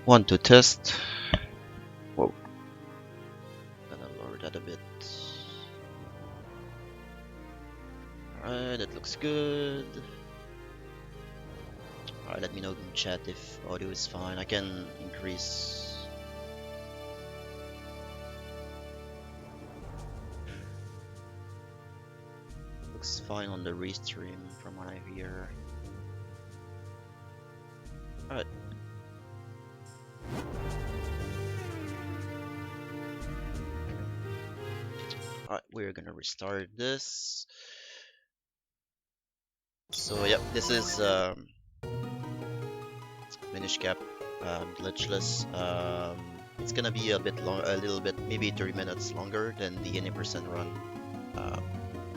One to test. Whoa. Gonna lower that a bit. Alright, that looks good. Alright, let me know in chat if audio is fine. I can increase. Looks fine on the restream from what I hear. Alright. Alright, we're gonna restart this. So yep, this is Minish cap, glitchless. It's gonna be a bit long, a little bit, maybe 30 minutes longer than the 80% run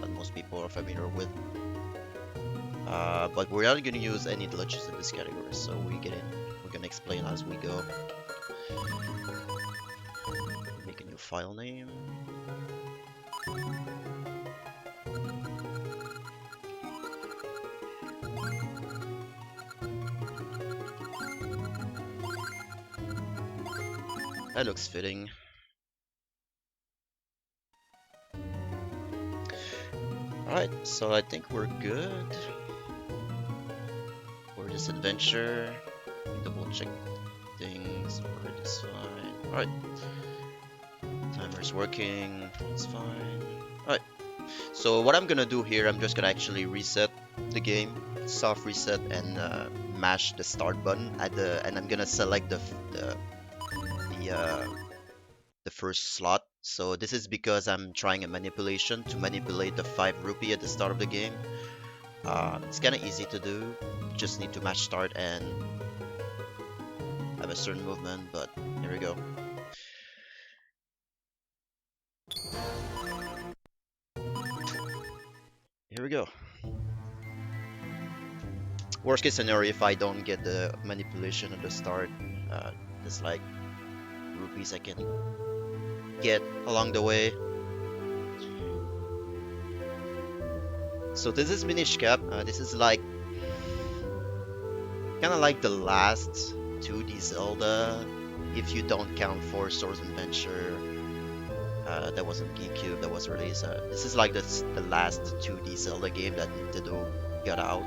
that most people are familiar with. But we're not gonna use any glitches in this category, so we're gonna explain as we go. Make a new file name. That looks fitting. Alright, so I think we're good for this adventure. Double check things, alright, it's fine. Alright. Timer's working, it's fine. Alright. So what I'm gonna do here, I'm just gonna actually reset the game, soft reset, and mash the start button at and I'm gonna select the first slot. So this is because I'm trying a manipulation to manipulate the 5 rupee at the start of the game. It's kind of easy to do. You just need to mash start and have a certain movement, but here we go. Here we go. Worst case scenario, if I don't get the manipulation at the start, there's like rupees I can get along the way. So this is Minish cap. This is like kind of like the last 2D Zelda, if you don't count for Swords Adventure. That wasn't GameCube, that was released. This is like the last 2D Zelda game that Nintendo got out.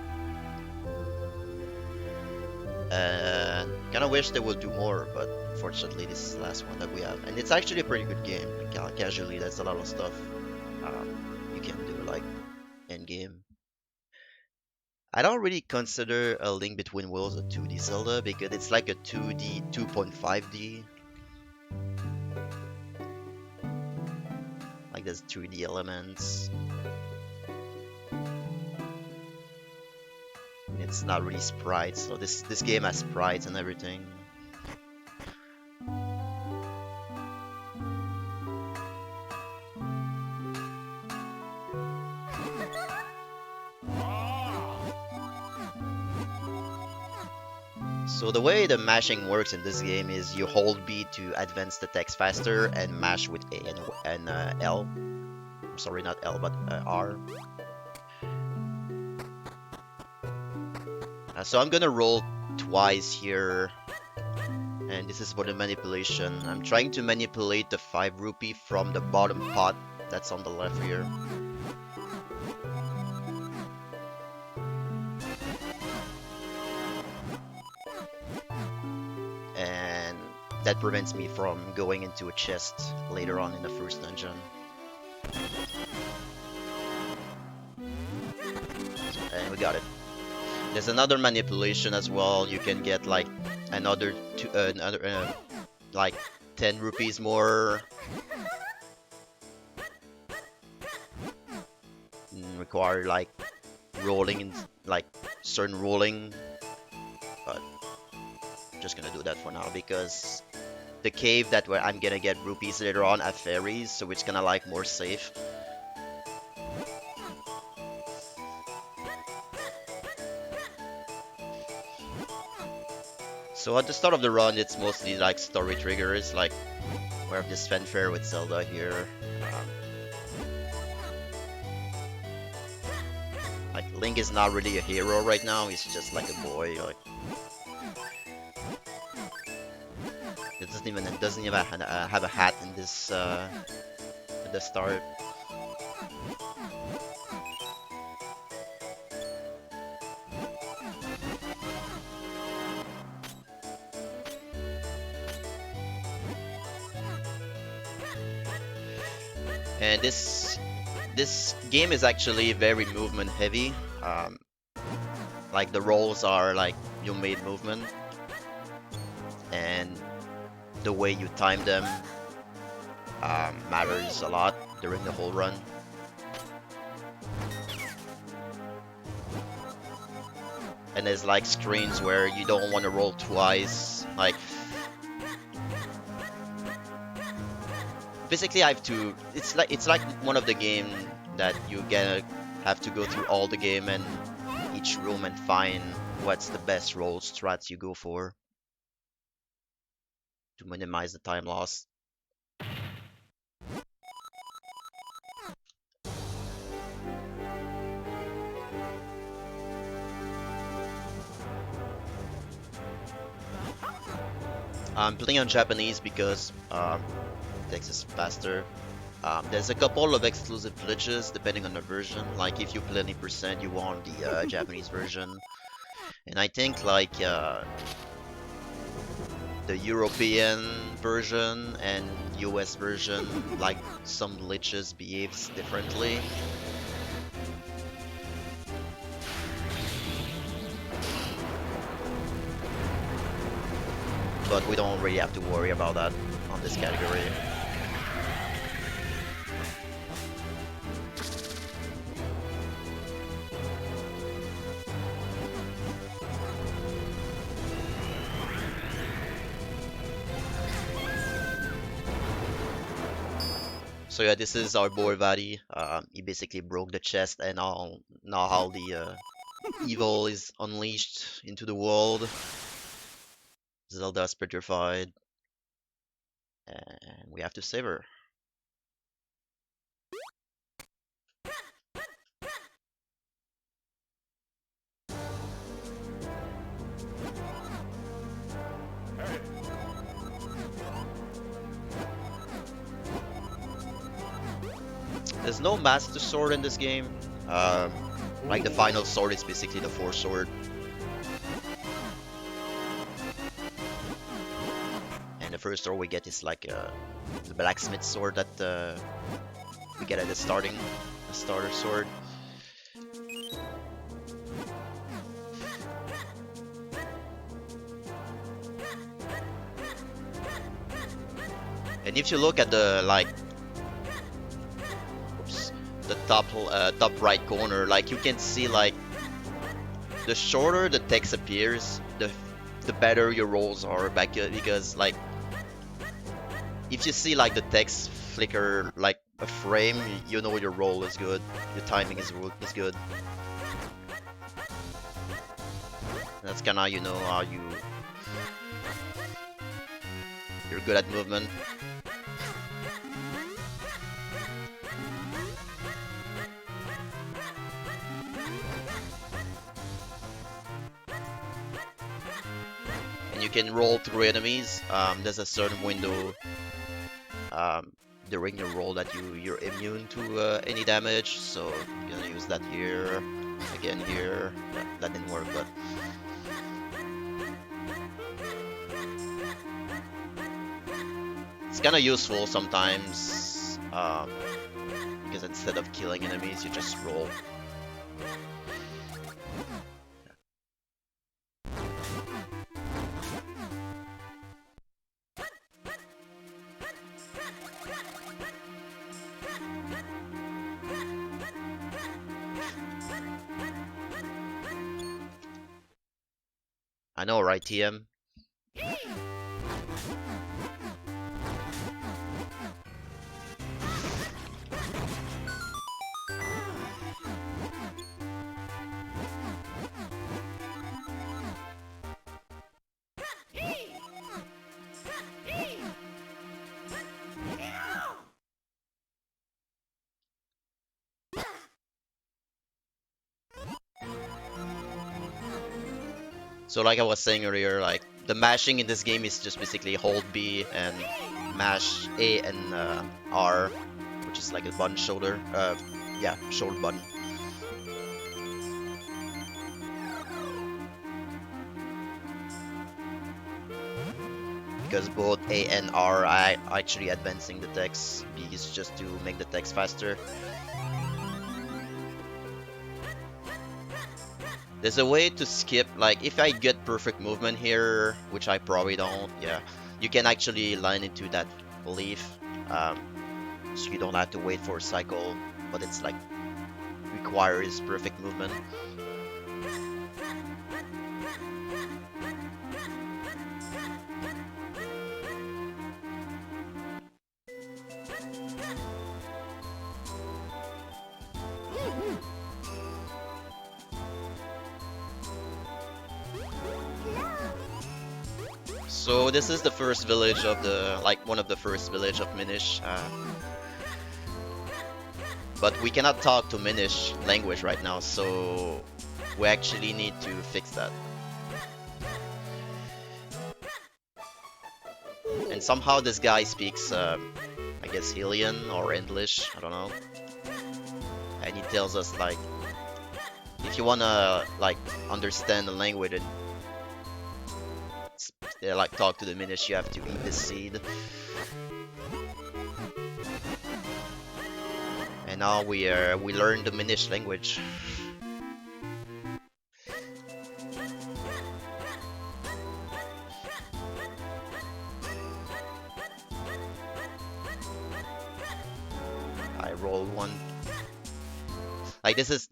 And kind of wish they would do more, but unfortunately this is the last one that we have. And it's actually a pretty good game. Casually, there's a lot of stuff you can do, like end game. I don't really consider A Link Between Worlds a 2D Zelda because it's like a 2D, 2.5D. Like there's 3D elements. It's not really sprites, so this game has sprites and everything. So the way the mashing works in this game is you hold B to advance the text faster and mash with A and L. I'm sorry, not L, but R. So I'm gonna roll twice here, and this is for the manipulation. I'm trying to manipulate the 5 rupee from the bottom pot that's on the left here. And that prevents me from going into a chest later on in the first dungeon. And we got it. There's another manipulation as well. You can get like another like 10 rupees more. Require like rolling in like certain rolling, but I'm just gonna do that for now because the cave that where I'm gonna get rupees later on have fairies, so it's gonna like more safe. So at the start of the run, it's mostly like story triggers, like we have this fanfare with Zelda here. Like Link is not really a hero right now; he's just like a boy. Like doesn't even have a hat in this at the start. And this game is actually very movement heavy. Um, like the rolls are like you made movement, and the way you time them matters a lot during the whole run. And there's like screens where you don't want to roll twice. Like basically, I have to. It's like one of the game that you gonna have to go through all the game and each room and find what's the best roll strats you go for to minimize the time loss. I'm playing on Japanese because it takes us faster. There's a couple of exclusive glitches depending on the version. Like if you play any percent, you want the Japanese version. And I think like the European version and US version, like some glitches behaves differently. But we don't really have to worry about that on this category. So yeah, this is our boy Vadi. He basically broke the chest, and now all the evil is unleashed into the world. Zelda's petrified, and we have to save her. There's no master sword in this game. Like the final sword is basically the force sword. And the first sword we get is like the blacksmith sword that we get at the starter sword. And if you look at the like, oops, the top right corner, like you can see like the shorter the text appears, the better your rolls are back because like if you see like the text flicker like a frame, you know your roll is good, your timing is good. That's kinda how you're good at movement. And you can roll through enemies. There's a certain window during your roll that you're immune to any damage, so you're gonna use that here, again here. That didn't work, but it's kind of useful sometimes because instead of killing enemies, you just roll. I know, right, TM? So like I was saying earlier, like the mashing in this game is just basically hold B and mash A and R, which is like a button shoulder. Yeah, shoulder button. Because both A and R are actually advancing the text. B is just to make the text faster. There's a way to skip, like if I get perfect movement here, which I probably don't, yeah, you can actually line into that leaf, so you don't have to wait for a cycle, but it's like requires perfect movement. So this is the first village of the, like one of the first village of Minish. But we cannot talk to Minish language right now, so we actually need to fix that. And somehow this guy speaks, I guess Hylian or English, I don't know. And he tells us like, if you wanna like understand the language and like talk to the Minish, you have to eat this seed. And now we learn the Minish language. I roll one. Like this is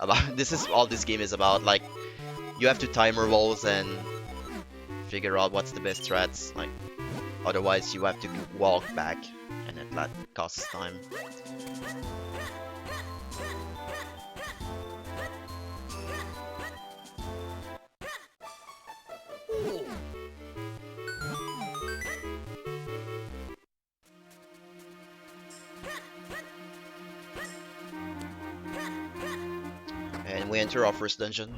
about this is all this game is about. Like you have to timer rolls and figure out what's the best strats. Like otherwise you have to walk back, and that costs time. And we enter our first dungeon.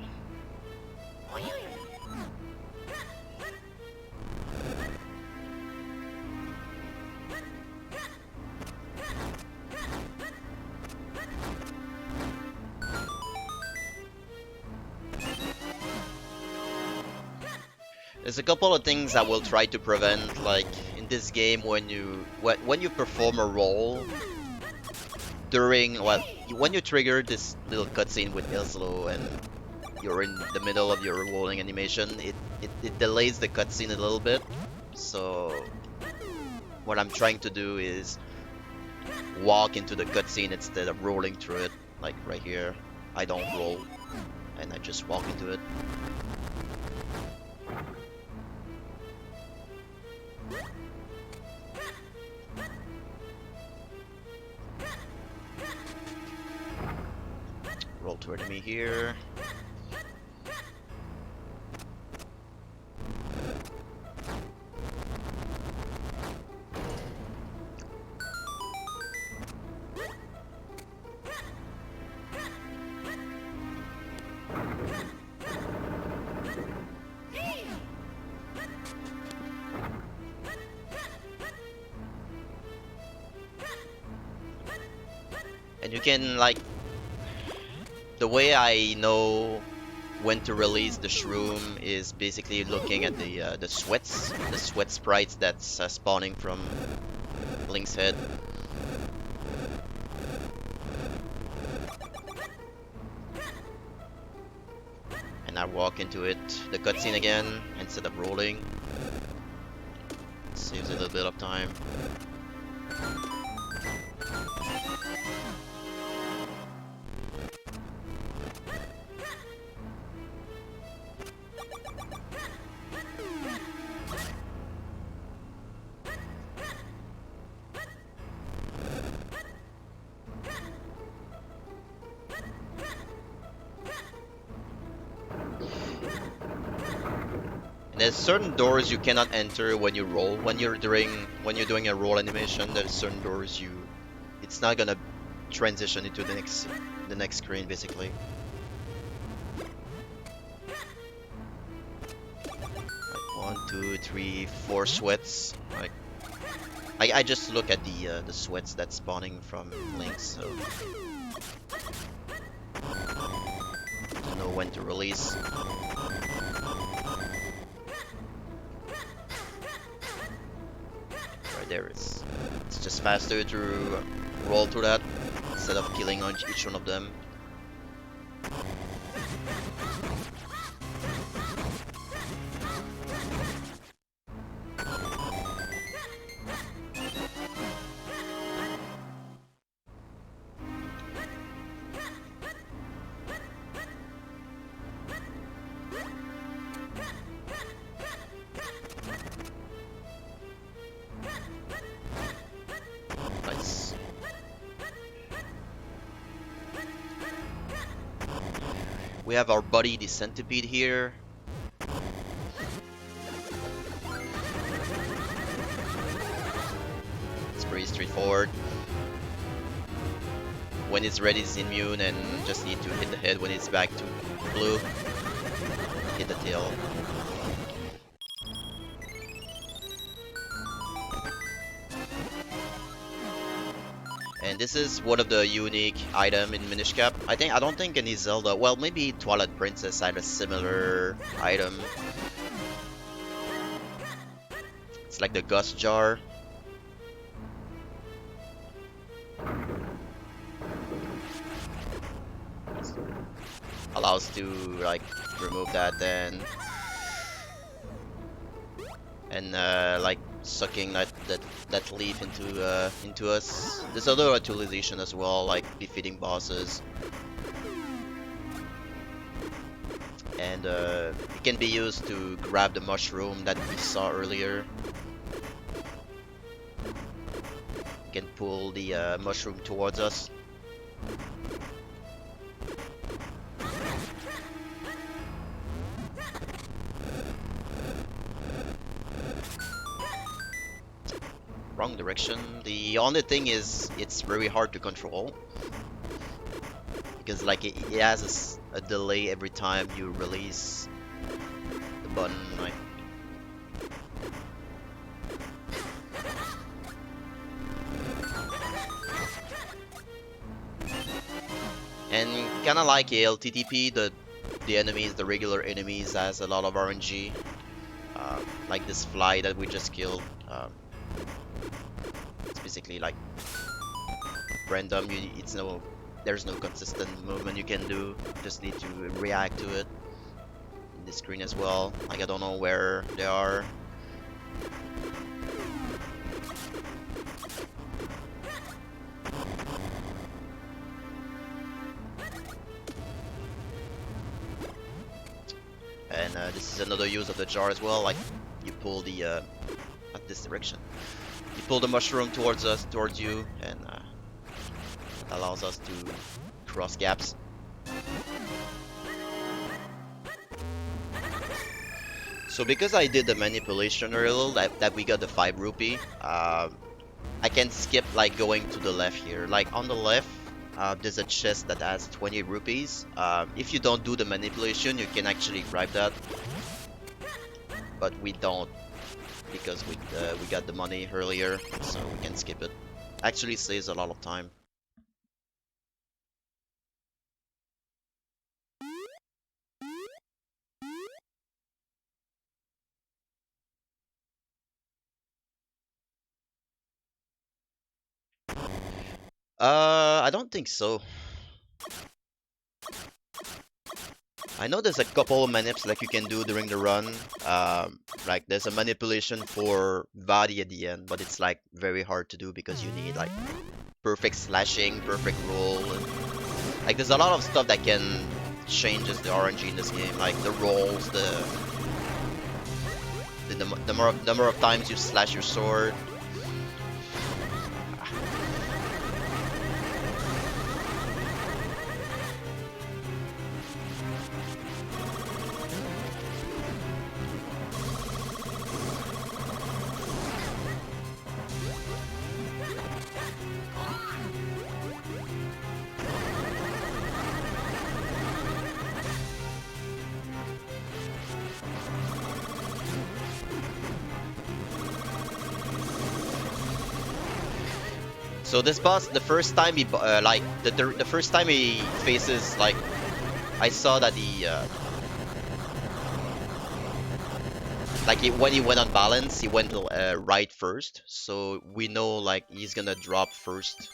There's a couple of things I will try to prevent, like in this game when you perform a roll during, well, when you trigger this little cutscene with Ilslo and you're in the middle of your rolling animation, it delays the cutscene a little bit. So what I'm trying to do is walk into the cutscene instead of rolling through it. Like right here, I don't roll and I just walk into it. Roll to enemy here. And you can, like, the way I know when to release the shroom is basically looking at the sweat sprites that's spawning from Link's head. And I walk into it, the cutscene again, instead of rolling. It saves a little bit of time. There's certain doors you cannot enter when you roll. When you're doing a roll animation, there's certain doors it's not gonna transition into the next screen basically. Like 3, 4 sweats. Like I just look at the sweats that's spawning from links, so to know when to release. Right there, it's just faster to roll through that instead of killing on each one of them. Nice. We have our buddy, the centipede here. It's pretty straightforward. When it's ready, it's immune, and just need to hit the head when it's back to blue. Hit the tail. And this is one of the unique item in Minish Cap. I don't think any Zelda, well, maybe Twilight Princess had a similar item. It's like the Gust Jar. Allows to like remove that then, and like sucking that leaf into us. There's other utilization as well, like defeating bosses, and it can be used to grab the mushroom that we saw earlier. You can pull the mushroom towards us. Wrong direction. The only thing is it's very hard to control because like it has a delay every time you release the button. Like and kind of like LTTP, the enemies, the regular enemies, has a lot of RNG. Like this fly that we just killed. Basically like random. There's no consistent movement you can do. You just need to react to it in the screen as well. Like I don't know where they are. And this is another use of the jar as well. Like you pull the at this direction. You pull the mushroom towards you, and allows us to cross gaps. So because I did the manipulation earlier, that we got the 5 rupee, I can skip like going to the left here. Like on the left, there's a chest that has 20 rupees. If you don't do the manipulation, you can actually grab that, but we don't, because we got the money earlier, so we can skip it. Actually saves a lot of time. I don't think so. I know there's a couple of manips like you can do during the run. Like there's a manipulation for Vadi at the end, but it's like very hard to do because you need like perfect slashing, perfect roll, and like there's a lot of stuff that can changes the RNG in this game, like the rolls, the number of times you slash your sword. So this boss, the first time he like the first time he faces, like, I saw that he when he went on balance, he went right first. So we know like he's gonna drop first,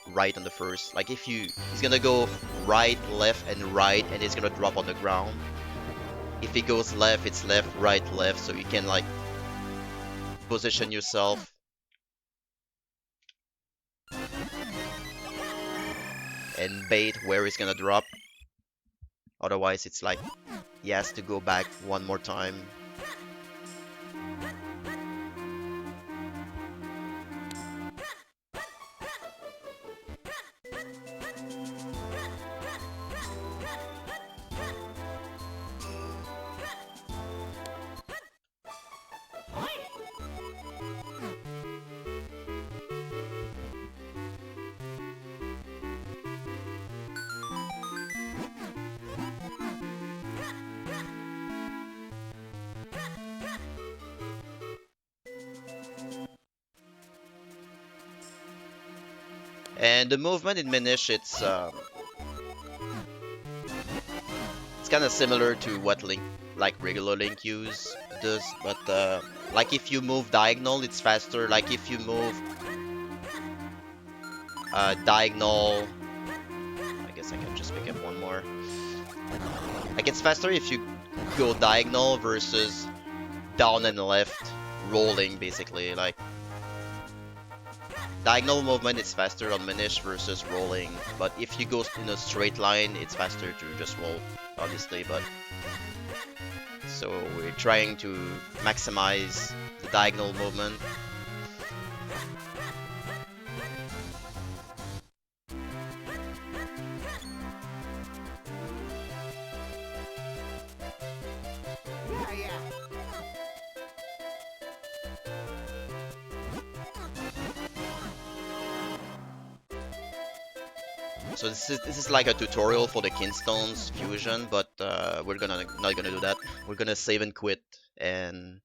right on the first. Like if he's gonna go right, left, and right, and it's gonna drop on the ground. If he goes left, it's left, right, left. So you can like position yourself. And bait where he's gonna drop. Otherwise, it's like he has to go back one more time. And the movement in Minish, it's kind of similar to what Link, like regular Link does, but like if you move diagonal, it's faster. Like if you move diagonal, I guess I can just pick up one more. Like it's faster if you go diagonal versus down and left, rolling basically. Like diagonal movement is faster on Minish versus rolling, but if you go in a straight line, it's faster to just roll, obviously. But so we're trying to maximize the diagonal movement. So this is like a tutorial for the Kinstones fusion, but we're not gonna do that. We're gonna save and quit and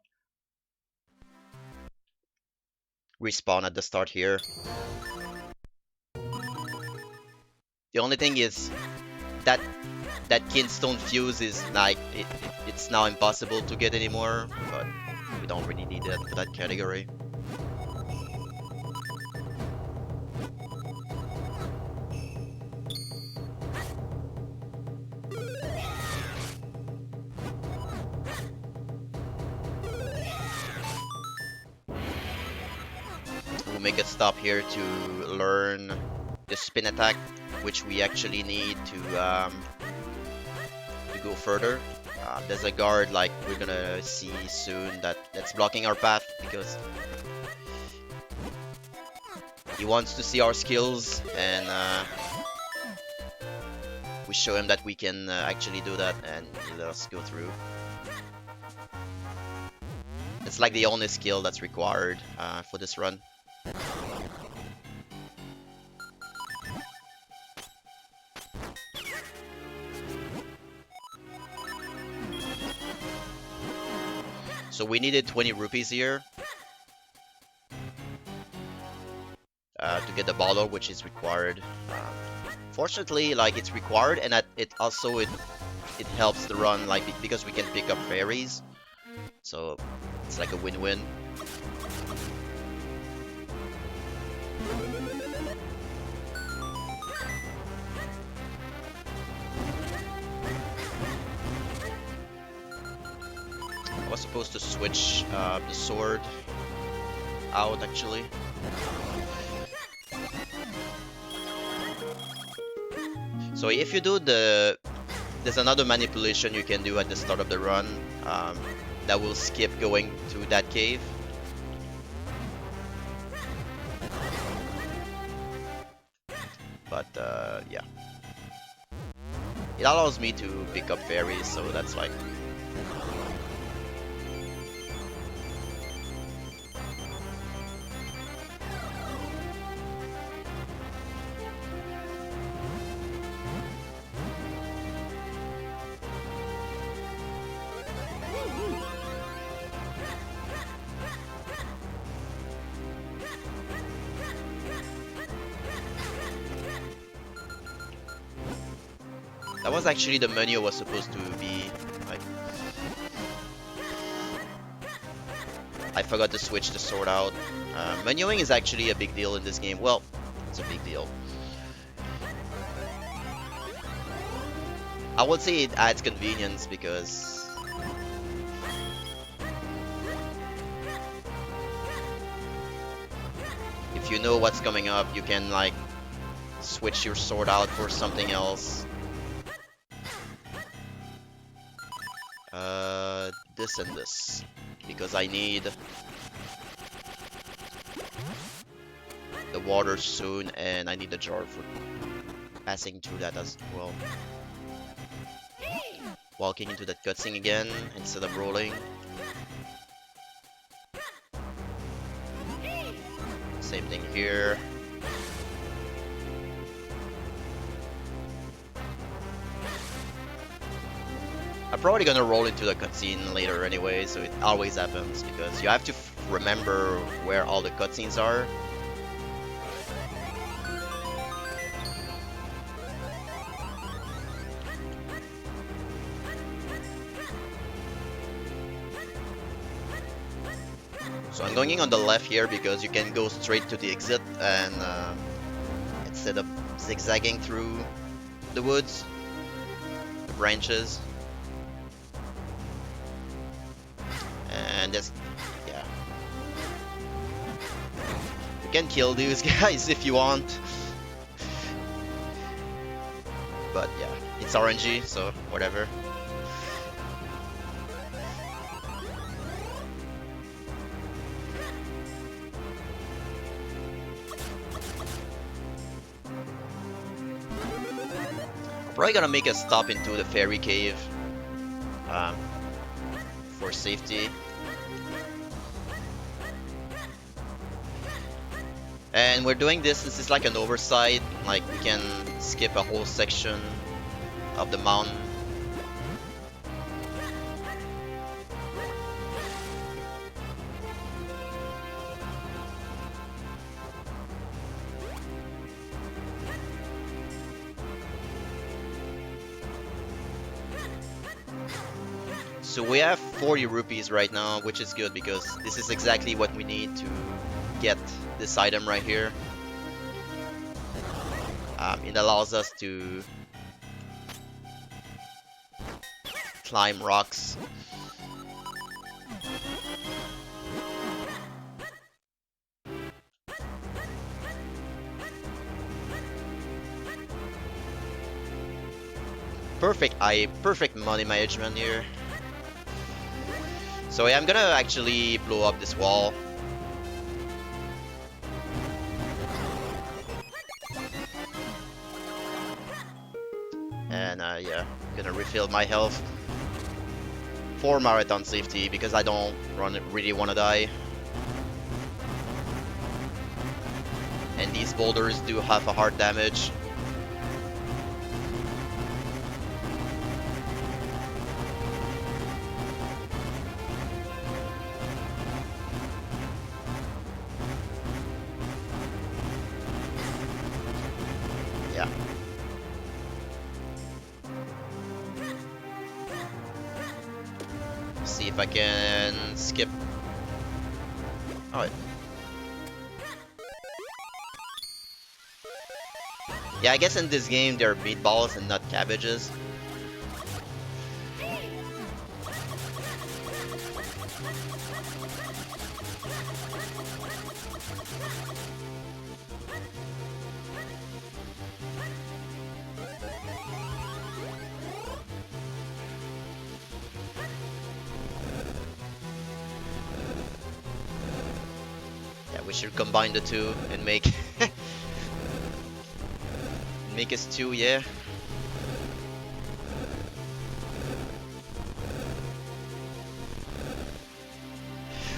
respawn at the start here. The only thing is that Kinstone fuse is like it's now impossible to get anymore, but we don't really need that for that category. Make a stop here to learn the spin attack, which we actually need to go further. There's a guard like we're gonna see soon that's blocking our path because he wants to see our skills, and we show him that we can actually do that, and he let us go through. It's like the only skill that's required for this run. So we needed 20 rupees here to get the bottle, which is required. Fortunately, like it's required, and it also it helps the run, like because we can pick up fairies. So it's like a win-win. I was supposed to switch the sword out actually. So if you do there's another manipulation you can do at the start of the run that will skip going to that cave. But yeah, it allows me to pick up fairies, so that's like That was actually the menu was supposed to be like. I forgot to switch the sword out. Menuing is actually a big deal in this game. Well, it's a big deal. I would say it adds convenience because if you know what's coming up, you can like switch your sword out for something else. This and this, because I need the water soon, and I need the jar for passing through that as well. Walking into that cutscene again instead of rolling. Same thing here. I'm probably gonna roll into the cutscene later anyway, so it always happens because you have to remember where all the cutscenes are. So I'm going in on the left here because you can go straight to the exit and instead of zigzagging through the woods, the branches. And just, yeah. You can kill these guys if you want. But yeah, it's RNG, so whatever. I'm probably gonna make a stop into the fairy cave for safety. And we're doing this is like an oversight, like we can skip a whole section of the mountain. So we have 40 rupees right now, which is good because this is exactly what we need to get this item right here. It allows us to climb rocks. Perfect money management here. So yeah, I'm gonna actually blow up this wall. And yeah, gonna refill my health for marathon safety because I don't really want to die. And these boulders do have a hard damage. Yeah. See if I can skip. Alright. Yeah, I guess in this game they're meatballs and not cabbages. We should combine the two and make make a stew, yeah.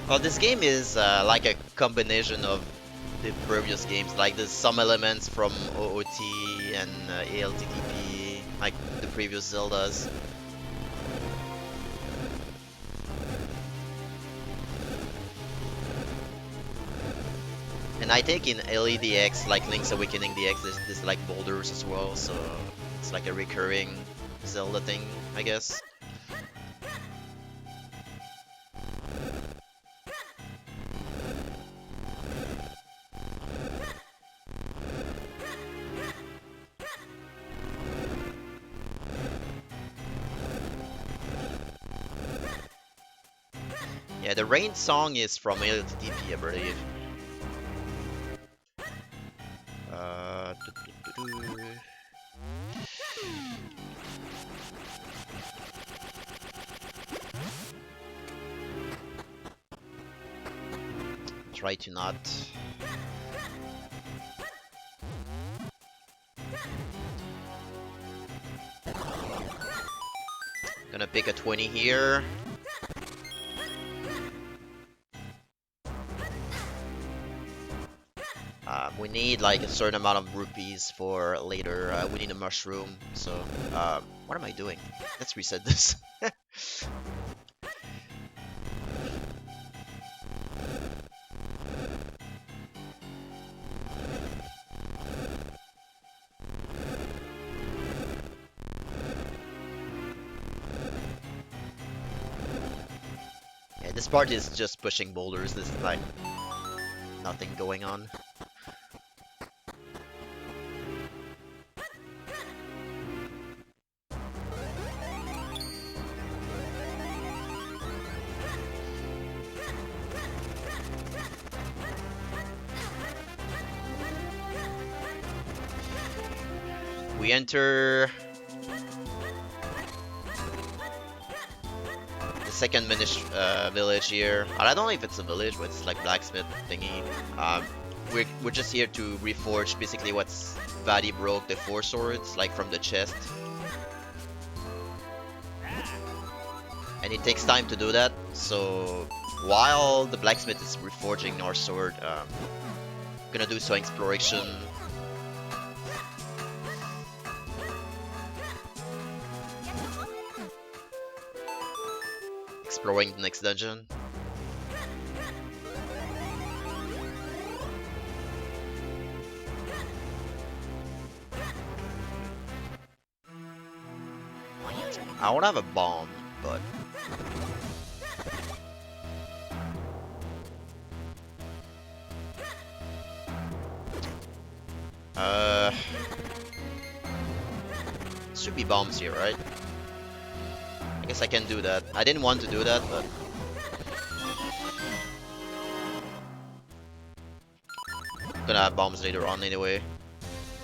Well, this game is like a combination of the previous games. Like there's some elements from OOT and ALTTP, like the previous Zeldas. And I think in LEDX, like Link's Awakening DX, there's like boulders as well, so it's like a recurring Zelda thing, I guess. Yeah, the rain song is from Alien DP, I believe. Doo-doo-doo-doo. Try to not. Gonna pick a 20 here. We need like a certain amount of rupees for later. We need a mushroom. So, what am I doing? Let's reset this. Yeah, this part is just pushing boulders. This is like nothing going on. We enter the second Minish village here. I don't know if it's a village, but it's like blacksmith thingy. We're just here to reforge basically what's Vadi broke, the 4 swords, like from the chest. And it takes time to do that, so while the blacksmith is reforging our sword, gonna do some exploration. Exploring the next dungeon. I don't have a bomb, but should be bombs here, right? I guess I can do that. I didn't want to do that, but I'm gonna have bombs later on anyway.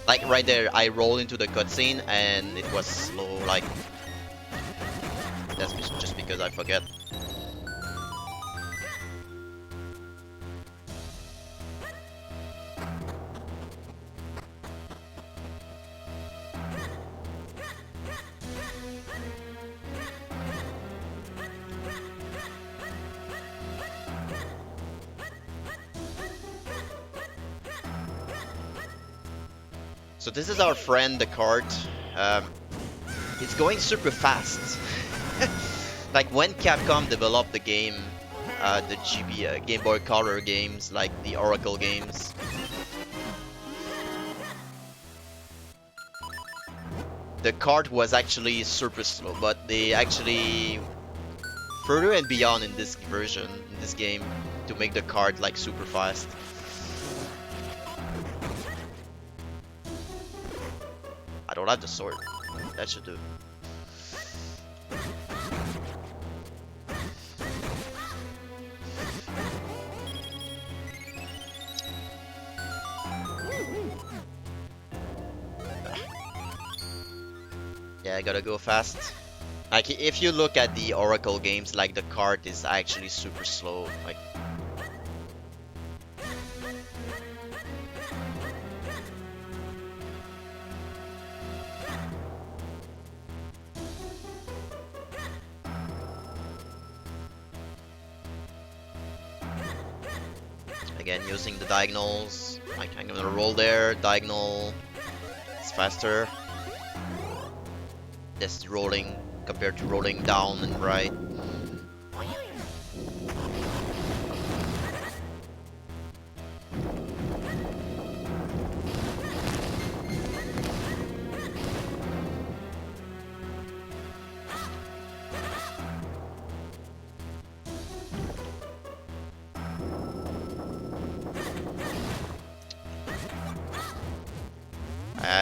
Like right there, I rolled into the cutscene and it was slow. Like that's just because I forget. So this is our friend, the cart. It's going super fast. Like when Capcom developed the game, the Game Boy Color games, like the Oracle games, the cart was actually super slow, but they actually further and beyond in this version, in this game, to make the cart like super fast. I don't have the sword. That should do. Yeah, I gotta go fast. Like, if you look at the Oracle games, like, the cart is actually super slow. Like, again, using the diagonals. Like, I'm gonna roll there, diagonal. It's faster. This rolling compared to rolling down and right.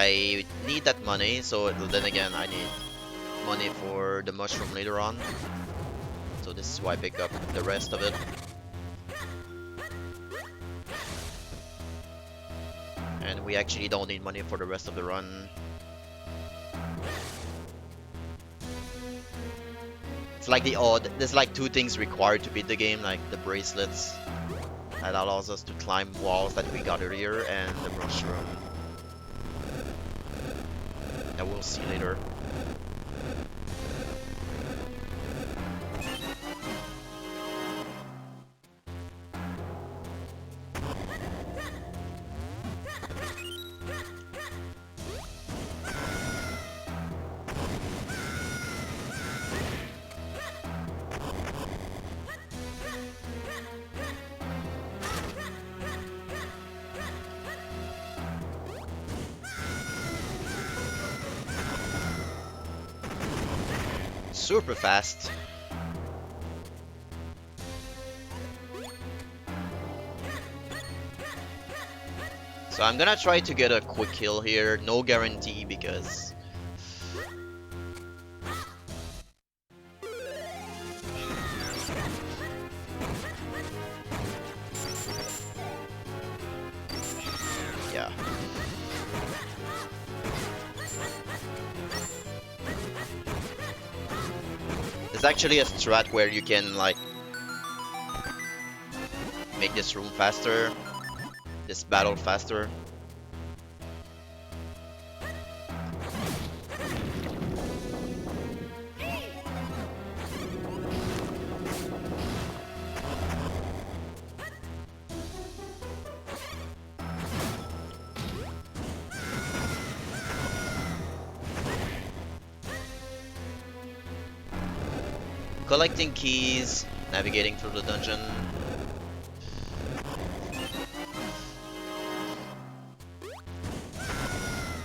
I need that money, so then again, I need money for the mushroom later on. So this is why I pick up the rest of it. And we actually don't need money for the rest of the run. It's like there's like two things required to beat the game, like the bracelets that allows us to climb walls that we got earlier, and the mushroom that we'll see later. Super fast. So I'm gonna try to get a quick kill here, no guarantee because yeah. There's actually a strat where you can like make this room faster, this battle faster. Collecting keys, navigating through the dungeon.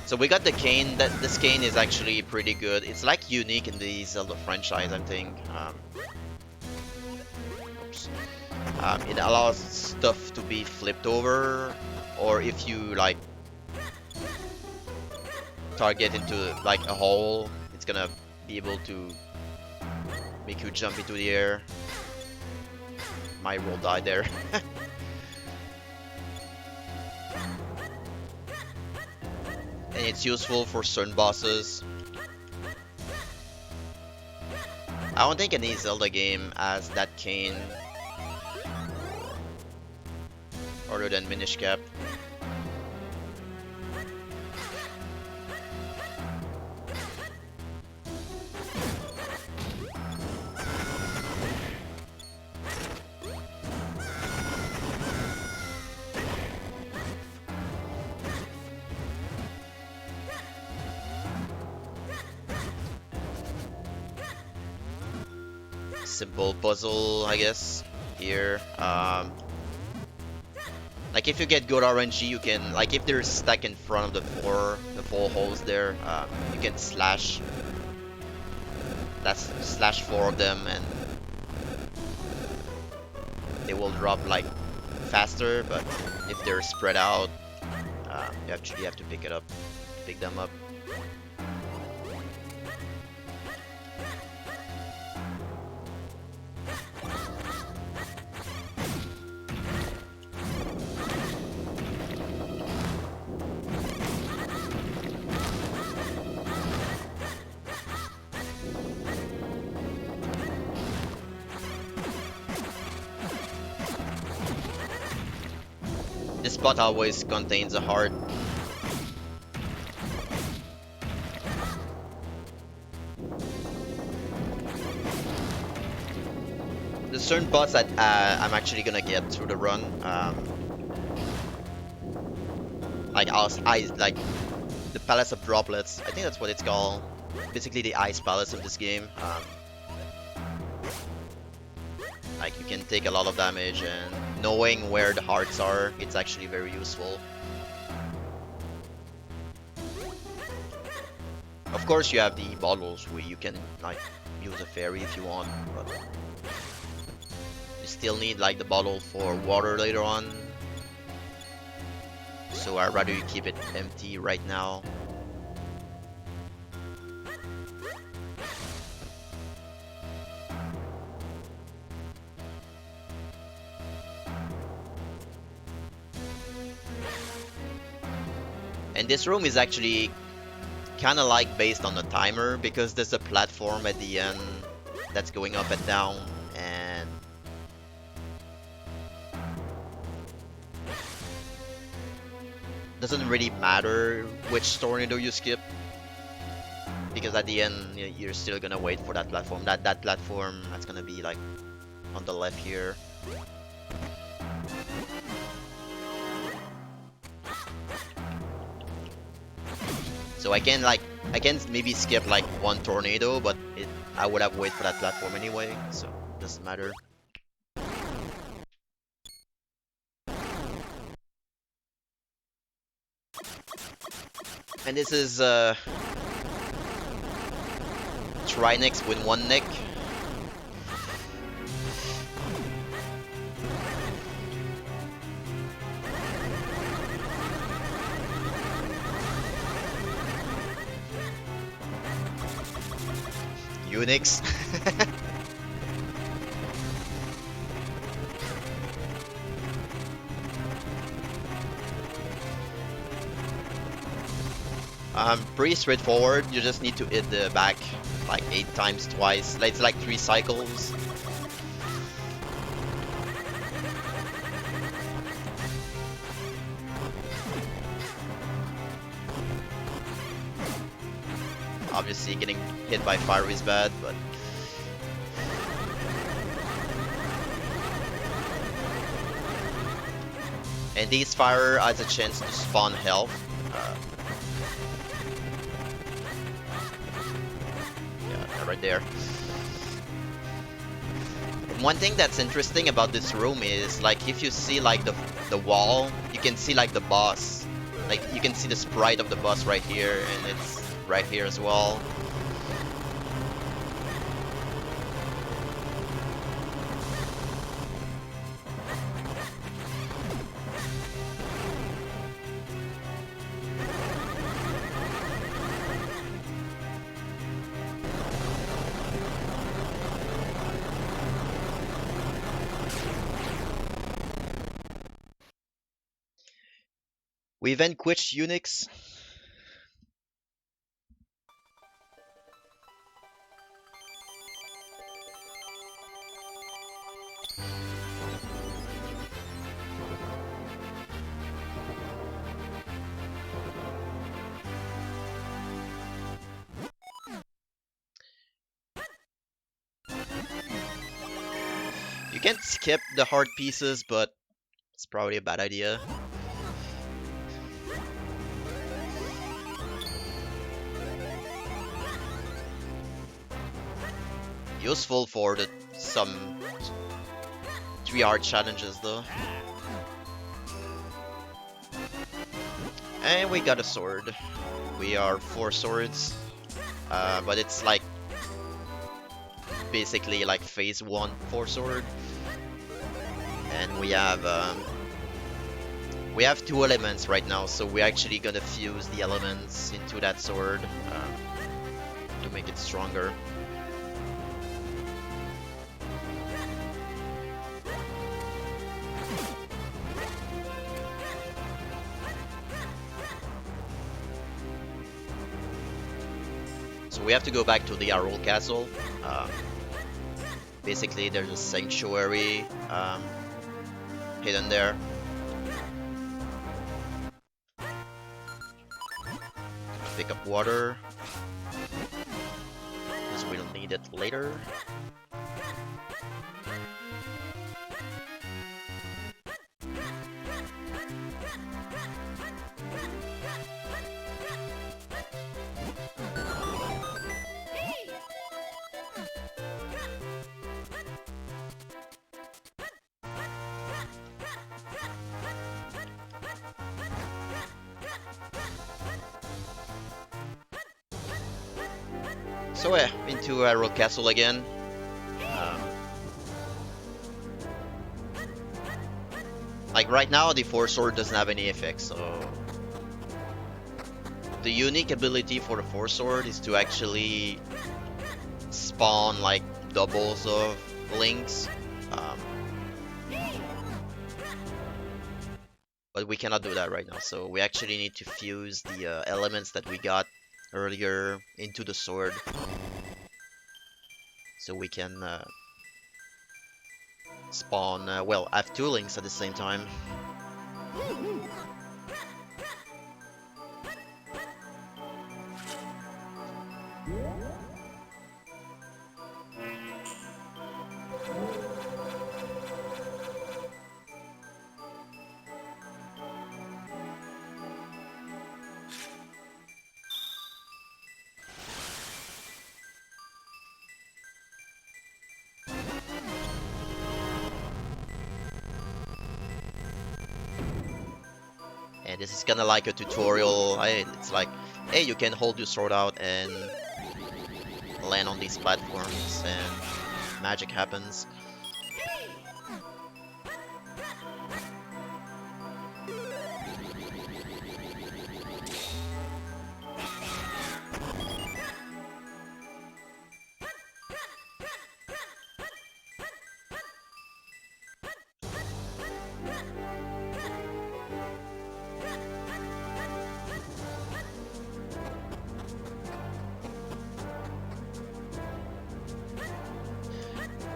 So we got the cane. This cane is actually pretty good. It's like unique in the Zelda franchise, I think. Oops. It allows stuff to be flipped over, or if you like target into like a hole, it's gonna be able to make you jump into the air. My roll died there. And it's useful for certain bosses. I don't think any Zelda game has that cane other than Minish Cap. Simple puzzle, I guess, here. Like if you get good RNG, you can, like if they're stuck in front of the four holes there, you can slash. That's slash 4 of them, and they will drop like faster. But if they're spread out, you actually have to pick them up. This spot always contains a heart. There's certain bots that I'm actually gonna get through the run. Like like the Palace of Droplets. I think that's what it's called. Basically the ice palace of this game. Like you can take a lot of damage, and knowing where the hearts are, it's actually very useful. Of course you have the bottles where you can like use a fairy if you want, but you still need like the bottle for water later on. So I'd rather you keep it empty right now. And this room is actually kind of like based on the timer because there's a platform at the end that's going up and down, and doesn't really matter which tornado you skip because at the end you're still gonna wait for that platform. That platform that's gonna be like on the left here. So I can maybe skip like one tornado, but I would have waited for that platform anyway, so it doesn't matter. And this is Trinix with one nick. Unix. Pretty straightforward. You just need to hit the back like 8 times twice. It's like 3 cycles. Obviously, getting hit by fire is bad, but and these fire has a chance to spawn health. Yeah, right there. And one thing that's interesting about this room is like if you see like the wall, you can see like the boss. Like you can see the sprite of the boss right here, and it's right here as well. We vanquished Unix. You can't skip the hard pieces, but it's probably a bad idea. Useful for some 3 hard challenges though. And we got a sword. We are 4 swords, but it's like basically like phase 1 4 sword. And we have 2 elements right now, so we're actually gonna fuse the elements into that sword to make it stronger. So we have to go back to the Arul Castle. Basically, there's a sanctuary hidden there. Pick up water, because we'll need it later. So yeah, into Arul Castle again. Like right now, the 4 sword doesn't have any effects, so the unique ability for the 4 sword is to actually spawn like doubles of links. but we cannot do that right now. So we actually need to fuse the elements that we got earlier into the sword, so we can spawn, well, have two links at the same time. And this is kind of like a tutorial. It's like, hey, you can hold your sword out and land on these platforms, and magic happens.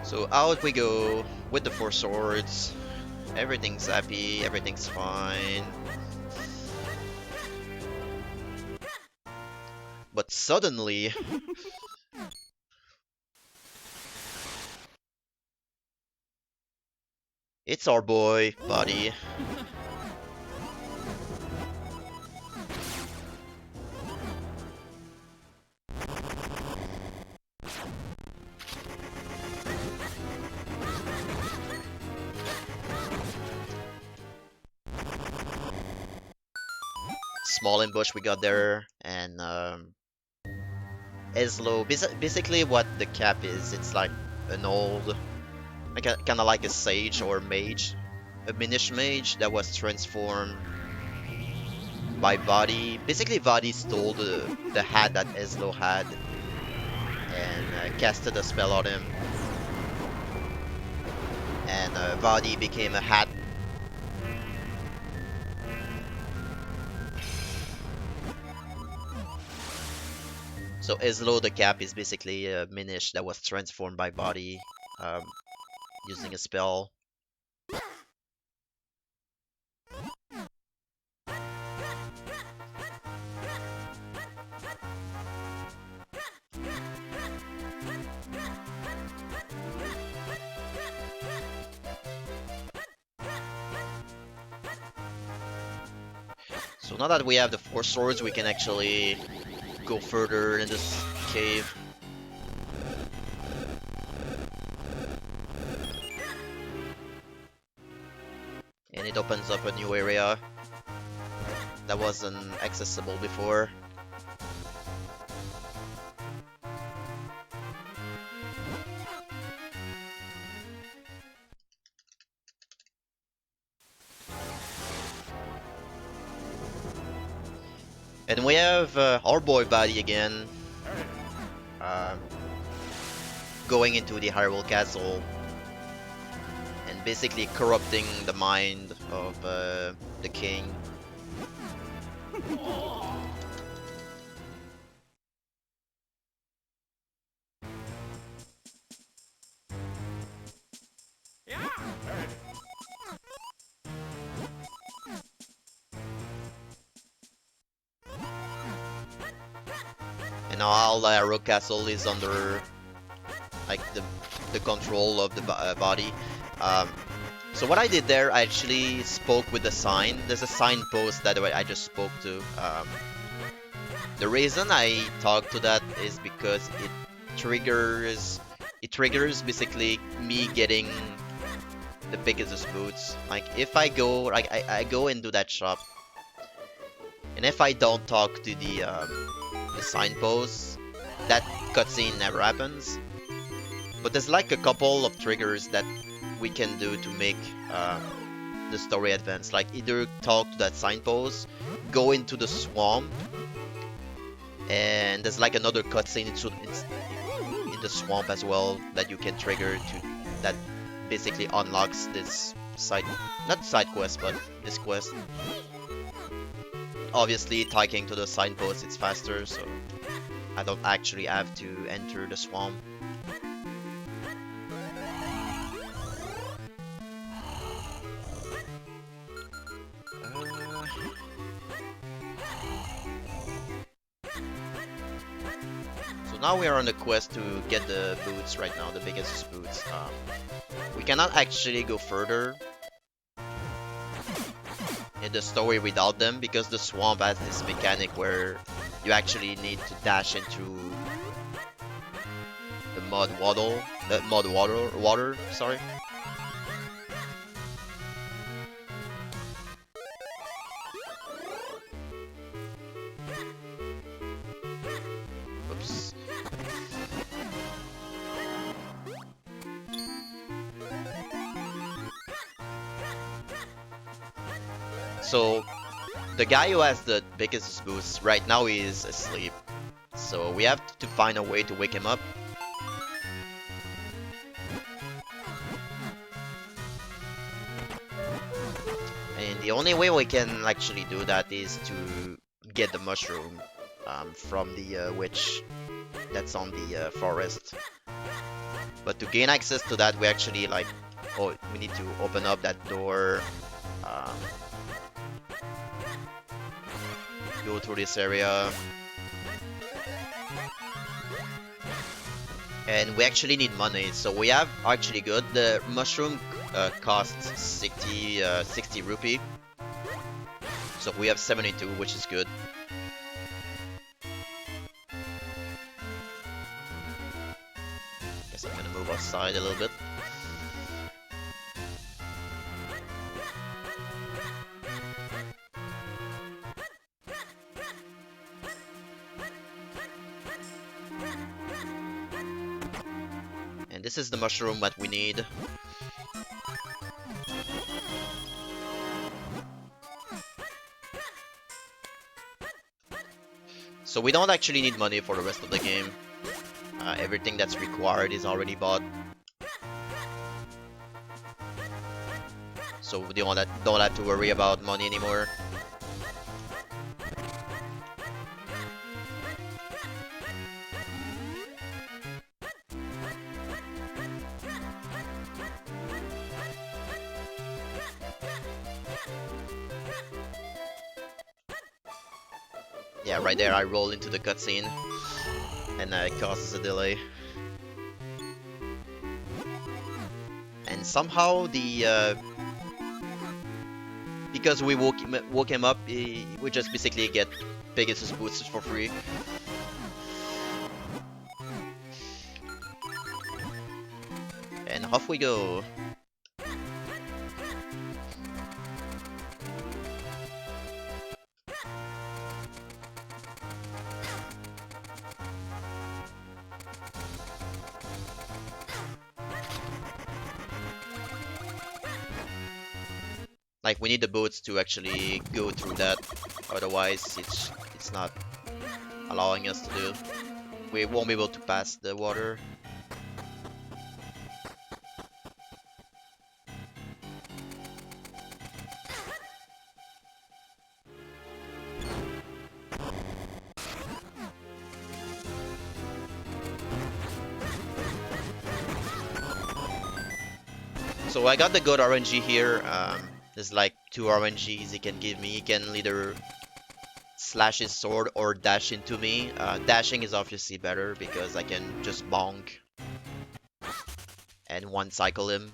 So out we go with the four swords. Everything's happy, everything's fine. But suddenly, it's our boy, Buddy. Small ambush we got there, and Eslo. Basically, what the cap is, it's like an old, like kind of like a sage or mage, a Minish mage that was transformed by Vadi. Basically, Vadi stole the hat that Eslo had and casted a spell on him, and Vadi became a hat. So Eslo the cap is basically a Minish that was transformed by Vadi um, using a spell. So now that we have the four swords, we can actually go further in this cave. And it opens up a new area that wasn't accessible before. And we have our boy Buddy again, uh, going into the Hyrule Castle and basically corrupting the mind of the king. And now all Hyrule Castle is under like the control of the body. So what I did there, I actually spoke with the sign. There's a signpost that I just spoke to. The reason I talked to that is because it triggers basically me getting the Pegasus boots. Like if I go, like I go into that shop, and if I don't talk to the signpost, that cutscene never happens. But there's like a couple of triggers that we can do to make the story advance. Like either talk to that signpost, go into the swamp, and there's like another cutscene in the swamp as well that you can trigger to that basically unlocks this side, not side quest, but this quest. Obviously, taking to the signpost, it's faster, so I don't actually have to enter the swamp. So now we are on the quest to get the boots right now, the biggest boots. We cannot actually go further in the story without them because the swamp has this mechanic where you actually need to dash into the water, sorry. Oops. So the guy who has the biggest boost right now is asleep. So we have to find a way to wake him up. And the only way we can actually do that is to get the mushroom from the witch that's on the forest. But to gain access to that, we actually like, oh, we need to open up that door. Go through this area. And we actually need money, so we have actually good. The mushroom costs 60 rupee. So we have 72, which is good. Guess I'm gonna move outside a little bit. And this is the mushroom that we need. So we don't actually need money for the rest of the game. Everything that's required is already bought. So we don't have to worry about money anymore. Yeah, right there I roll into the cutscene, and it causes a delay. And somehow the because we woke him up, we just basically get Pegasus boots for free. And off we go. Like, we need the boats to actually go through that, otherwise it's not allowing us to do. We won't be able to pass the water. So I got the good RNG here. There's like 2 RNGs he can give me. He can either slash his sword or dash into me. Dashing is obviously better because I can just bonk and one cycle him.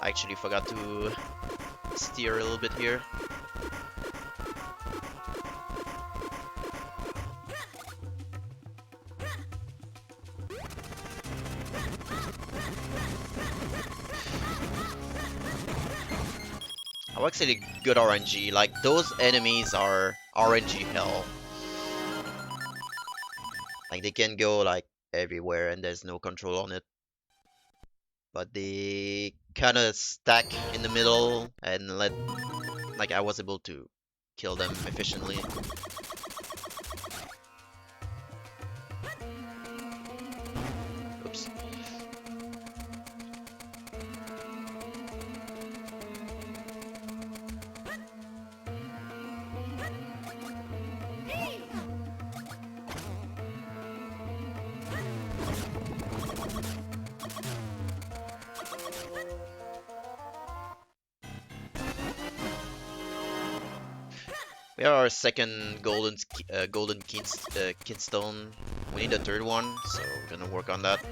I actually forgot to steer a little bit here. Oh, actually good RNG. Like, those enemies are RNG hell. Like they can go like everywhere and there's no control on it. But they kind of stack in the middle and let like I was able to kill them efficiently. Oops. We are our second golden keystone. We need a third one, so we're gonna work on that.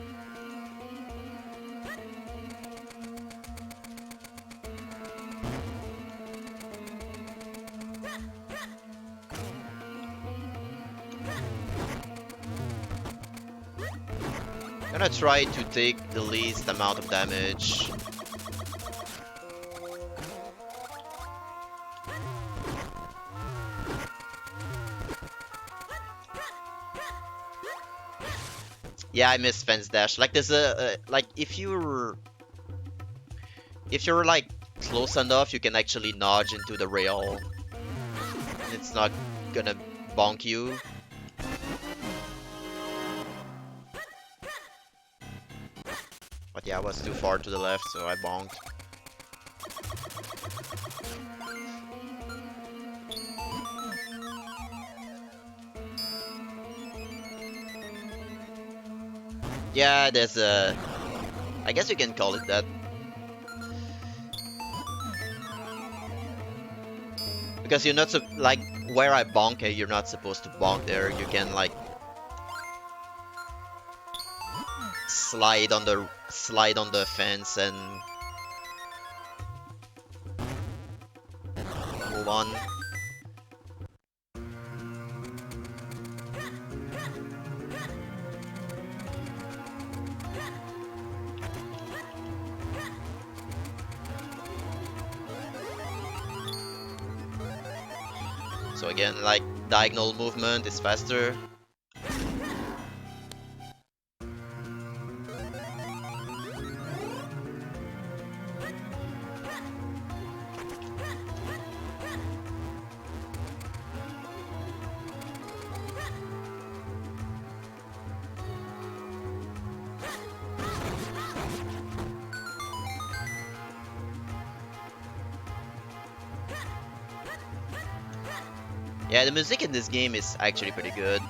Gonna try to take the least amount of damage. Yeah, I missed fence dash. Like there's a like if you're like close enough, you can actually nudge into the rail. And it's not gonna bonk you. But yeah, I was too far to the left, so I bonked. Yeah, there's a... I guess you can call it that. Because you're not like where I bonk, you're not supposed to bonk there. You can like slide on the fence and move on. So again, like diagonal movement is faster. Yeah, the music in this game is actually pretty good.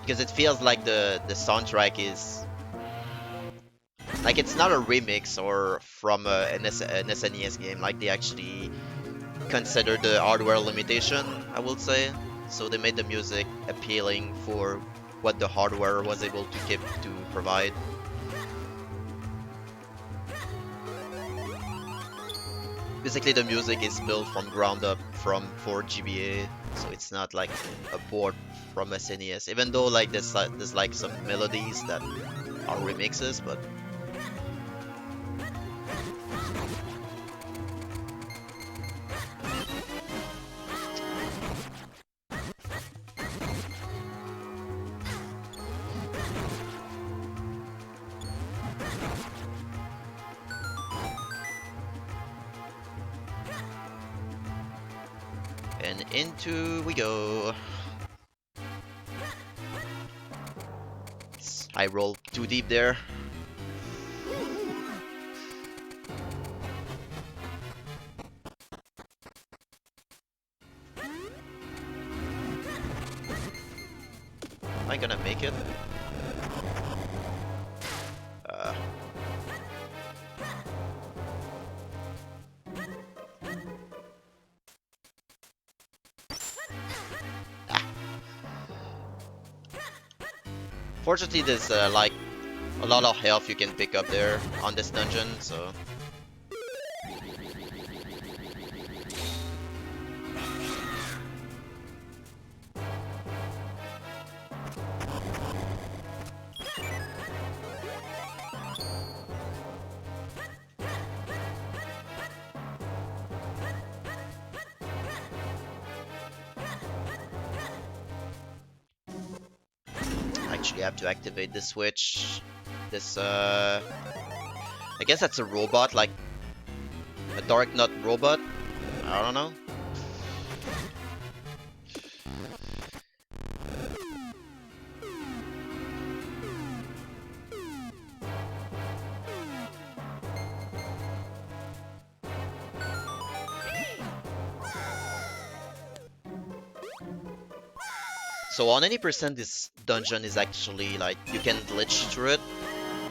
Because it feels like the soundtrack is... Like it's not a remix or from an SNES game, like they actually consider the hardware limitation, I would say. So they made the music appealing for what the hardware was able to provide. Basically, the music is built from ground up for GBA, so it's not like a port from SNES. Even though like there's like some melodies that are remixes, but and into we go. I rolled too deep there. Am I gonna make it? Fortunately, there's like a lot of health you can pick up there on this dungeon, so... actually have to activate this switch. This, I guess that's a robot, like a Dark Nut robot. I don't know. So on any percent, this dungeon is actually like you can glitch through it,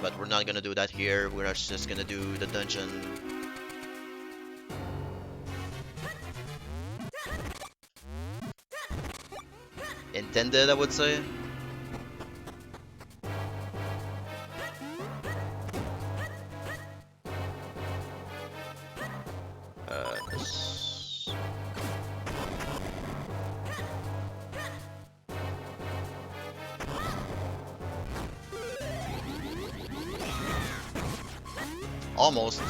but we're not gonna do that here. We're just gonna do the dungeon. Intended, I would say. This... Almost.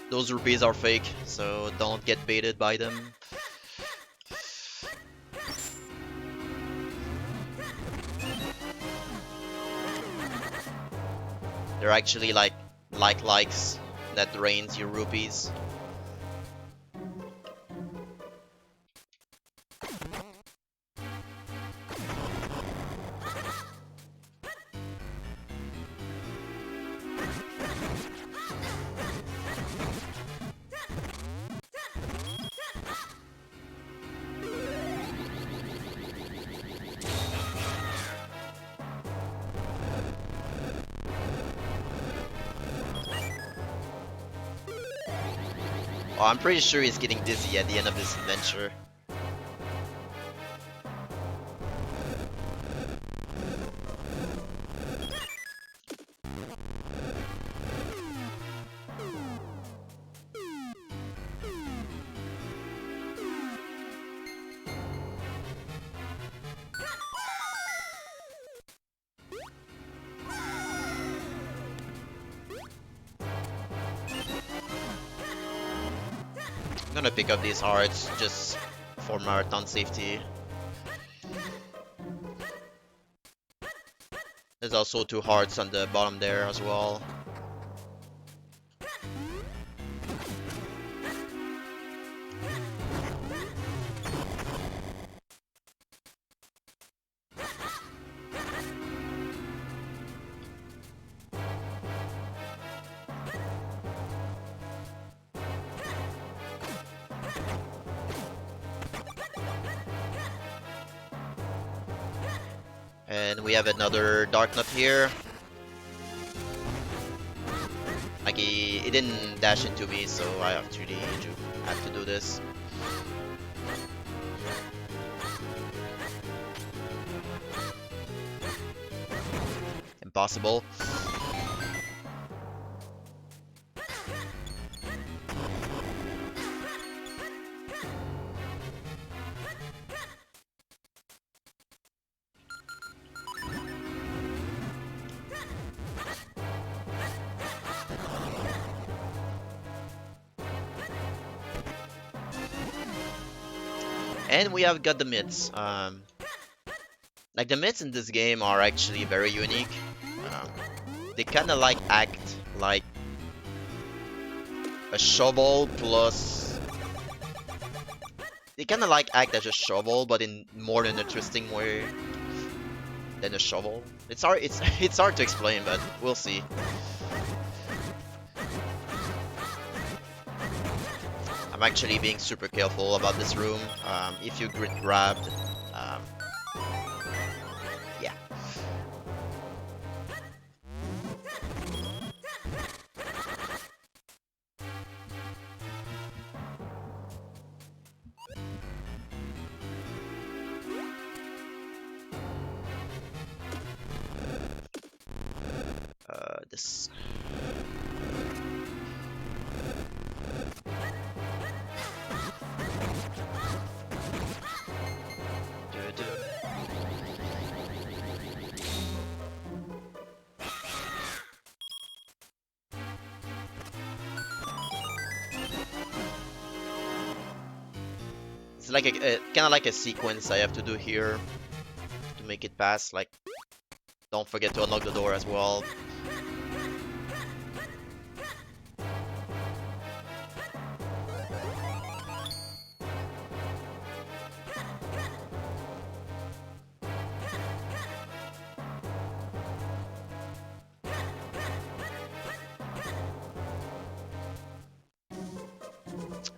Those rupees are fake, so don't get baited by them. They're actually like likes that drains your rupees. Oh, I'm pretty sure he's getting dizzy at the end of this adventure. I'm gonna pick up these hearts just for marathon safety. There's also 2 hearts on the bottom there as well. And we have another Dark Nut here. Like he didn't dash into me, so I actually have to do this. Impossible. And we have got the myths. Like the myths in this game are actually very unique. They kind of like act like a shovel plus. They kind of like act as a shovel, but in more an interesting way than a shovel. It's hard. It's hard to explain, but we'll see. I'm actually being super careful about this room. If you get grabbed, yeah. This. It's like a kind of like a sequence I have to do here to make it pass. Like, don't forget to unlock the door as well.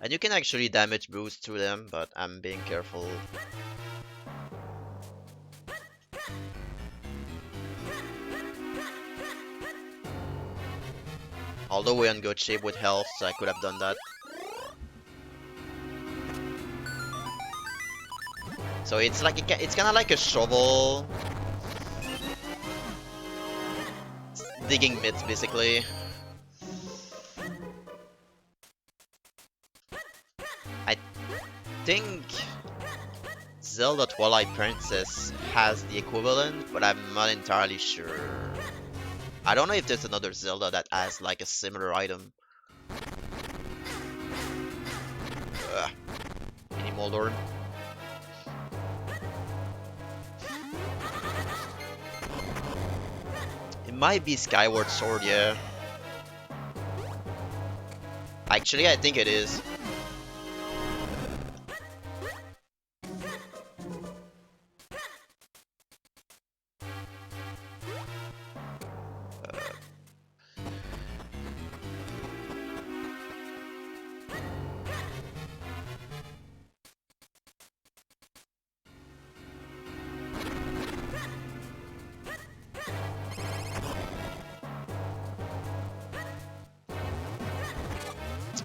And you can actually damage boost through them, but I'm being careful. Although we're in good shape with health, so I could have done that. So it's like it's kind of like a shovel, digging myths basically. I think Zelda Twilight Princess has the equivalent, but I'm not entirely sure. I don't know if there's another Zelda that has like a similar item. Mini Moldor. It might be Skyward Sword, yeah. Actually, I think it is.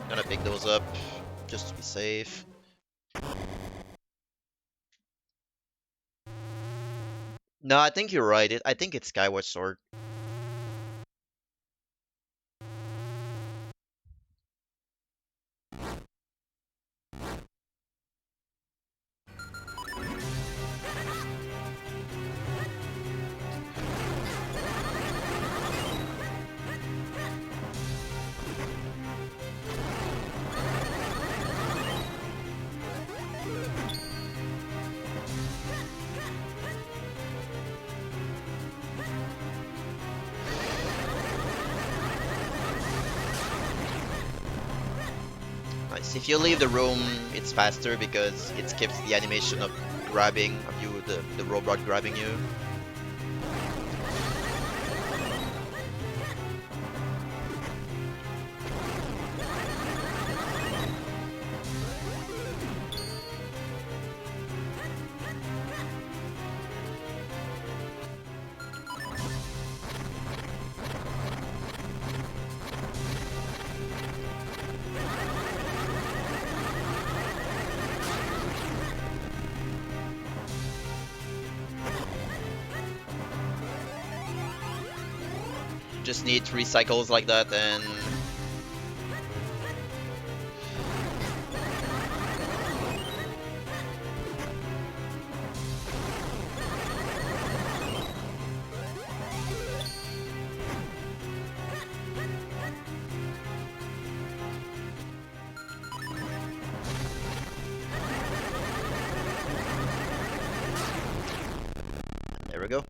Gonna pick those up just to be safe. No, I think you're right. I think it's Skyward Sword. Nice. If you leave the room, it's faster because it skips the animation of grabbing of you, the robot grabbing you. Just need 3 cycles like that and there we go.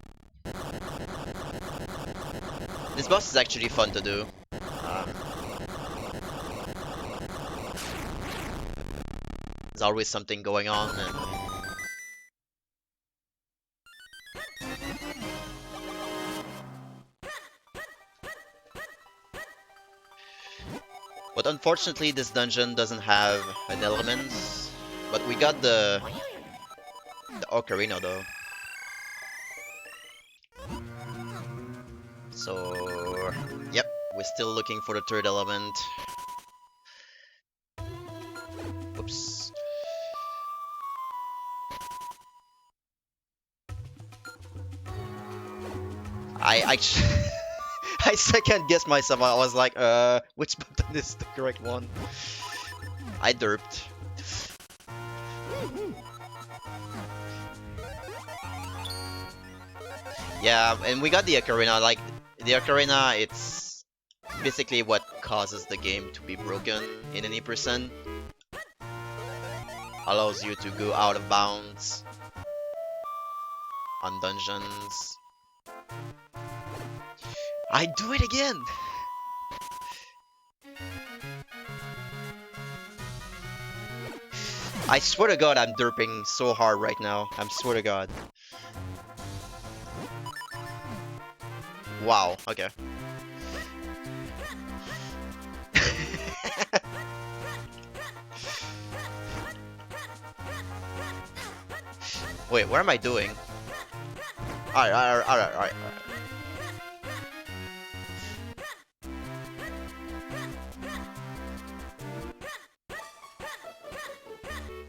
This boss is actually fun to do. There's always something going on, and but unfortunately this dungeon doesn't have an element. But we got the ocarina though. So, yep, we're still looking for the third element. Oops. I actually, I second guessed myself. I was like, which button is the correct one? I derped. Yeah, and we got the ocarina. Like, the ocarina, it's basically what causes the game to be broken in any percent. allows you to go out of bounds on dungeons. I do it again! I swear to God, I'm derping so hard right now. I swear to God. Wow, okay. Wait, what am I doing? Alright, alright, alright, alright.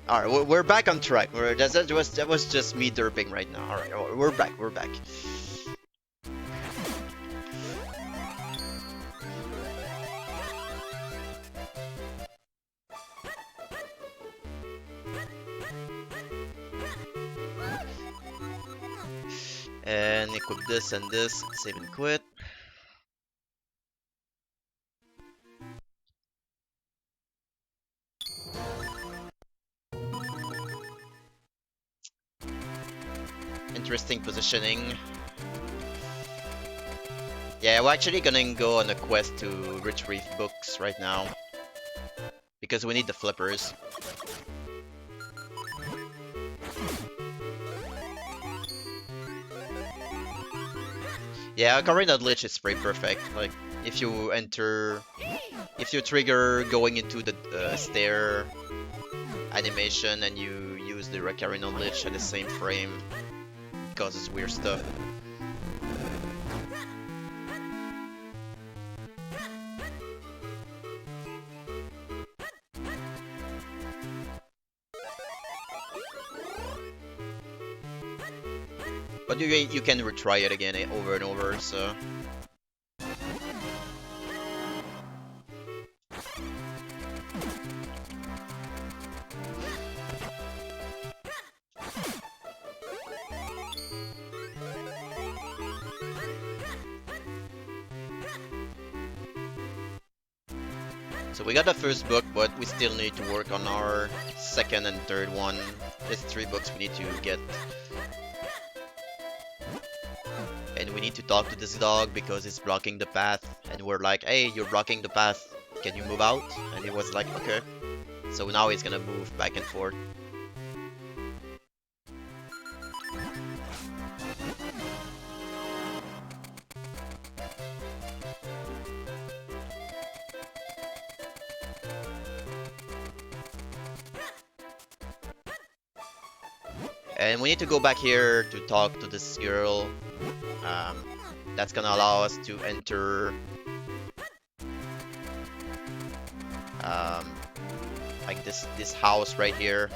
Alright, we're back on track. That was just me derping right now. Alright, we're back, we're back. And equip this and this, save and quit. Interesting positioning. Yeah, we're actually gonna go on a quest to retrieve books right now. Because we need the flippers. Yeah, Ocarina of Glitch is pretty perfect. Like, if you trigger going into the stair animation and you use the Ocarina of Glitch at the same frame, it causes weird stuff. But you can retry it again over and over, so... So we got the first book, but we still need to work on our second and third one. There's 3 books we need to get. And we need to talk to this dog because it's blocking the path. And we're like, hey, you're blocking the path. Can you move out? And he was like, okay. So now he's gonna move back and forth. And we need to go back here to talk to this girl. That's gonna allow us to enter like this house right here.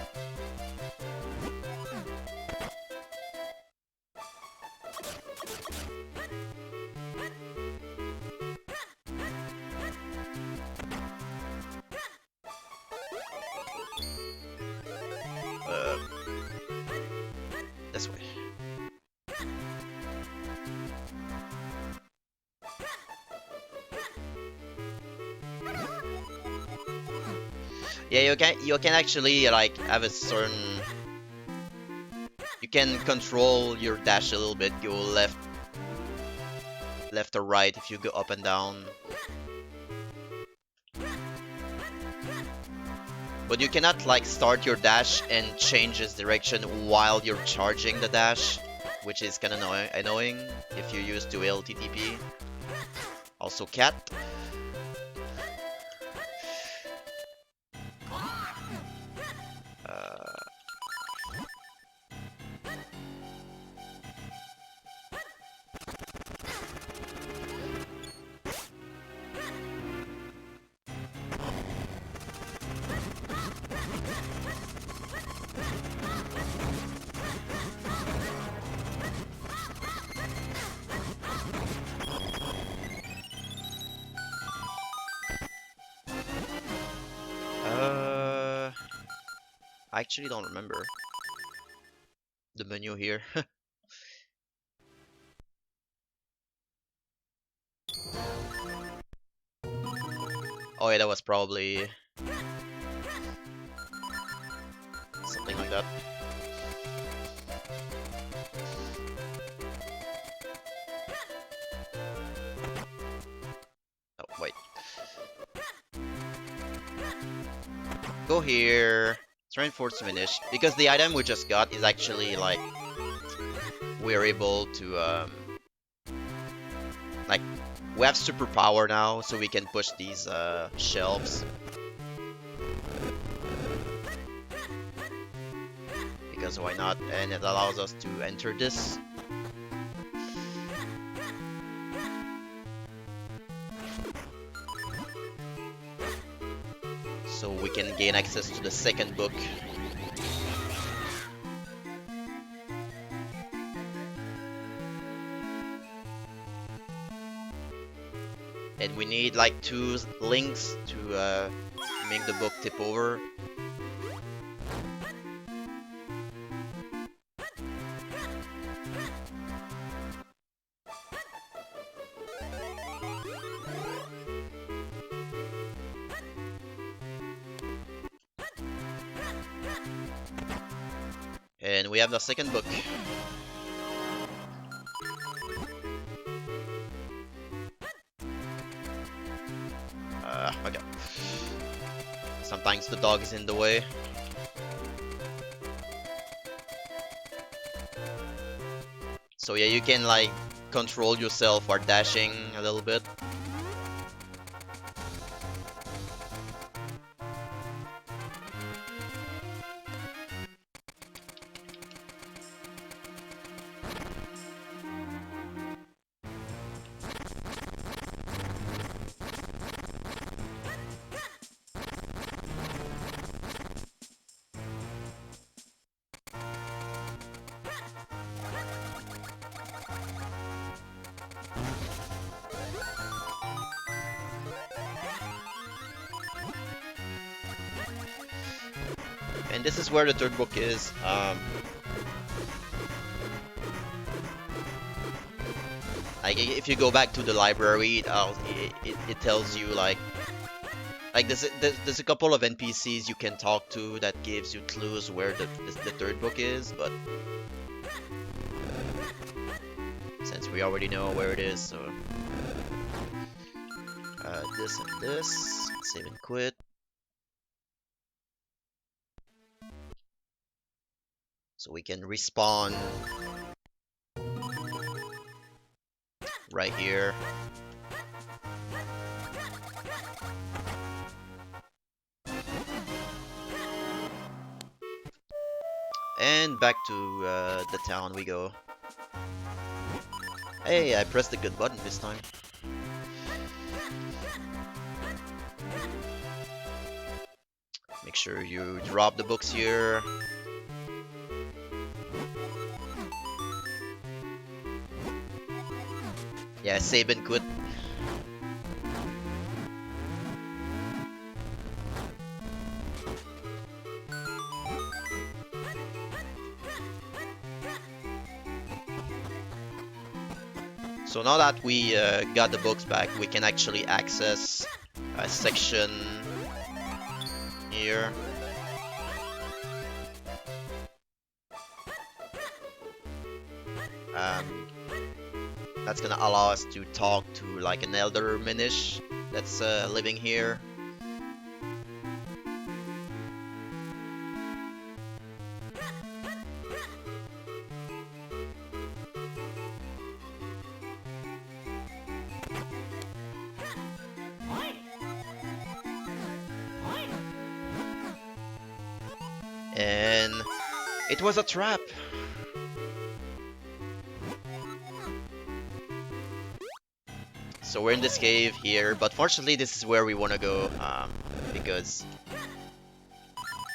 This way. Yeah, you can actually like have a certain. You can control your dash a little bit. Go left or right if you go up and down. But you cannot like start your dash and change its direction while you're charging the dash, which is kind of annoying if you use dual TTP. Also cat. I actually don't remember the menu here. Oh yeah, that was probably... like that. Oh, wait. Go here. Train Force Minish. Because the item we just got is actually like we're able to like we have superpower now, so we can push these shelves. Because why not? And it allows us to enter this. So we can gain access to the second book. And we need like 2 links to make the book tip over. And we have the second book. Okay. Sometimes the dog is in the way. So yeah, you can like control yourself while dashing a little bit. And this is where the third book is. Like if you go back to the library, it tells you like there's a couple of NPCs you can talk to that gives you clues where the third book is, but since we already know where it is, so this and this, save and quit. So we can respawn right here. And back to the town we go. Hey, I pressed the good button this time. Make sure you drop the books here. Yeah, save and quit. So now that we got the books back, we can actually access a section here. That's gonna allow us to talk to like an elder Minish that's living here. And it was a trap. So we're in this cave here, but fortunately this is where we want to go, because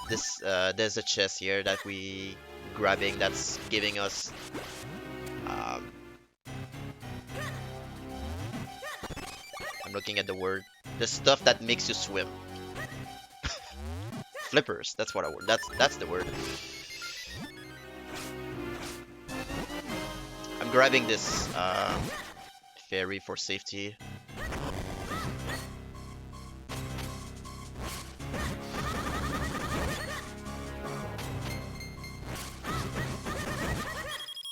this there's a chest here that we grabbing that's giving us I'm looking at the word, the stuff that makes you swim. Flippers, that's what I word. That's the word. I'm grabbing this ferry for safety.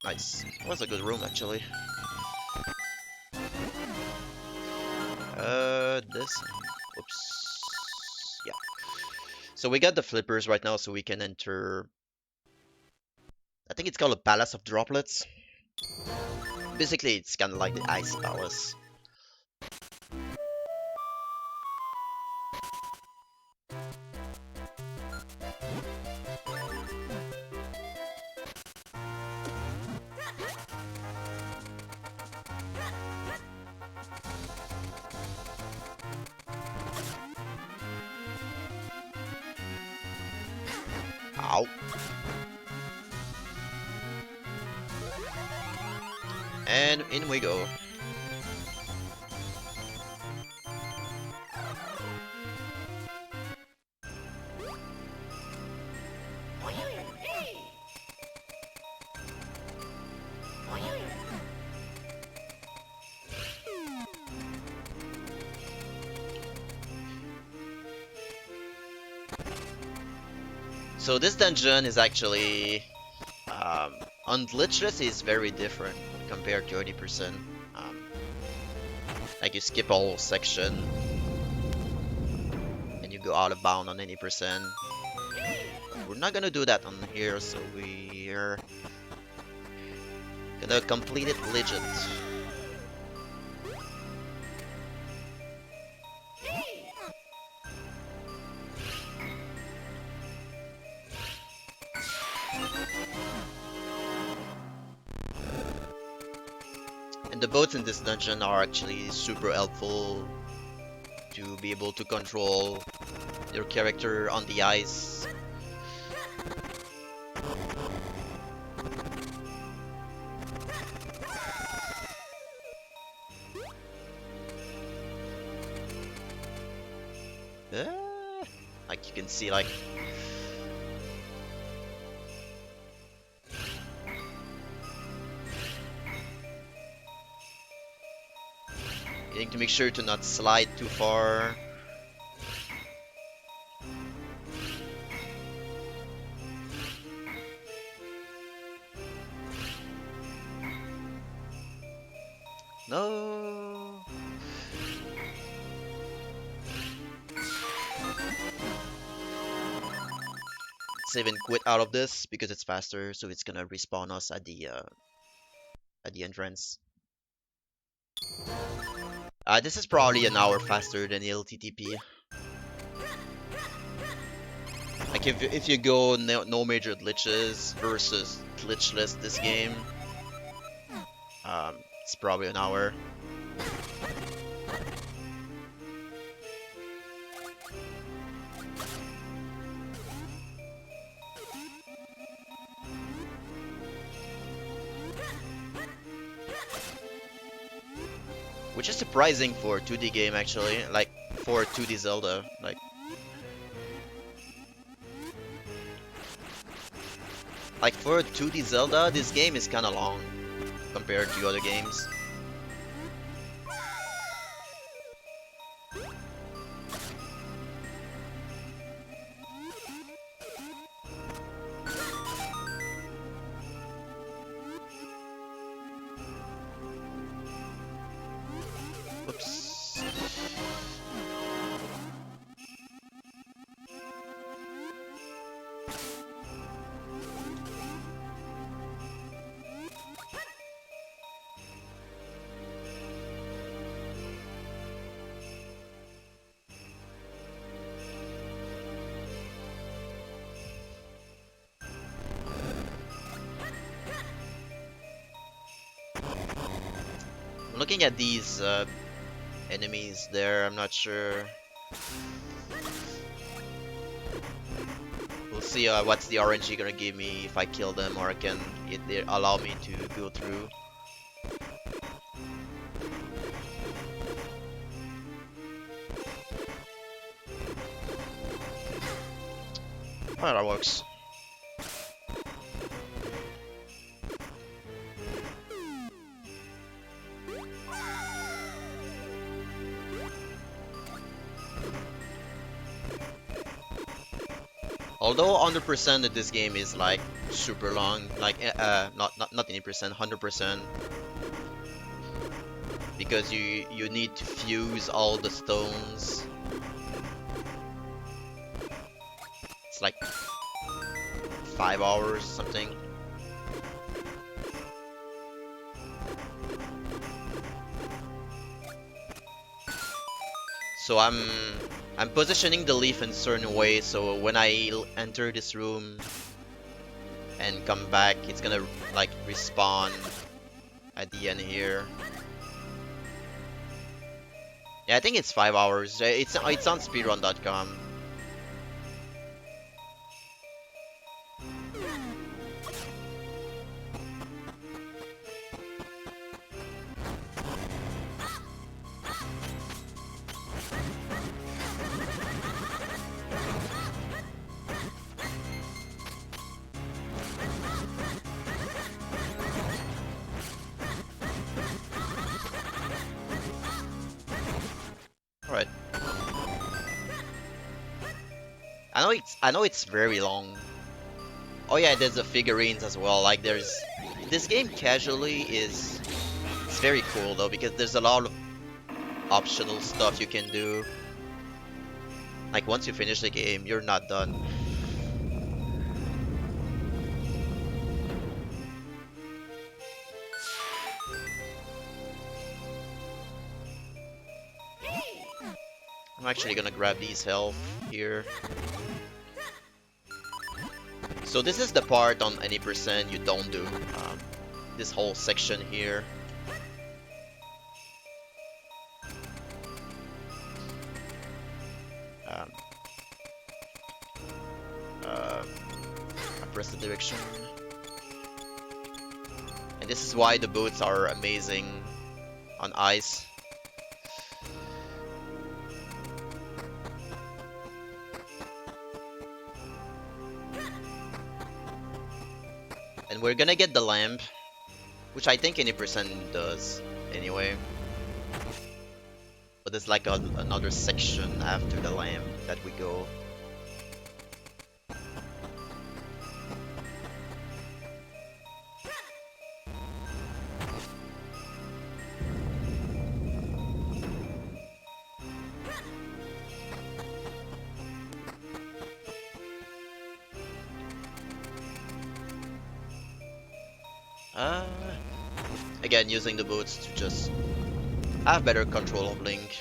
Nice. That was a good room, actually. This. Oops. Yeah. So we got the flippers right now, so we can enter. I think it's called a Palace of Droplets. Basically, it's kind of like the Ice Palace. Ow. And in we go. So this dungeon is actually on Glitchless is very different compared to 80%. Like you skip a whole section and you go out of bound on 80%. But we're not gonna do that on here, so we're gonna complete it legit. And the boats in this dungeon are actually super helpful to be able to control your character on the ice. Like you can see, like you need to make sure to not slide too far. No. Save and quit out of this because it's faster, so it's gonna respawn us at the entrance. This is probably an hour faster than LTTP. Like if you go no major glitches versus glitchless this game, it's probably an hour. Which is surprising for a 2D game actually, like for a 2D Zelda, like for a 2D Zelda, this game is kinda long compared to other games. Whoops. I'm looking at these enemies there, I'm not sure. We'll see what's the RNG gonna give me if I kill them, or can they allow me to go through. Oh, that works. Although 100% of this game is like super long, like not 80%, 100%, because you need to fuse all the stones. It's like 5 hours something. So I'm positioning the leaf in a certain way, so when I enter this room and come back, it's gonna like respawn at the end here. Yeah, I think it's 5 hours. It's on speedrun.com. Alright. I know it's very long. Oh yeah, there's the figurines as well. Like there's this game casually is it's very cool though, because there's a lot of optional stuff you can do. Like once you finish the game, you're not done. I'm actually gonna grab these health here. So this is the part on any percent you don't do. This whole section here. I press the direction. And this is why the boats are amazing on ice. And we're gonna get the lamp, which I think any percent does anyway. But there's like another section after the lamp that we go. Again, using the boots to just have better control of Link.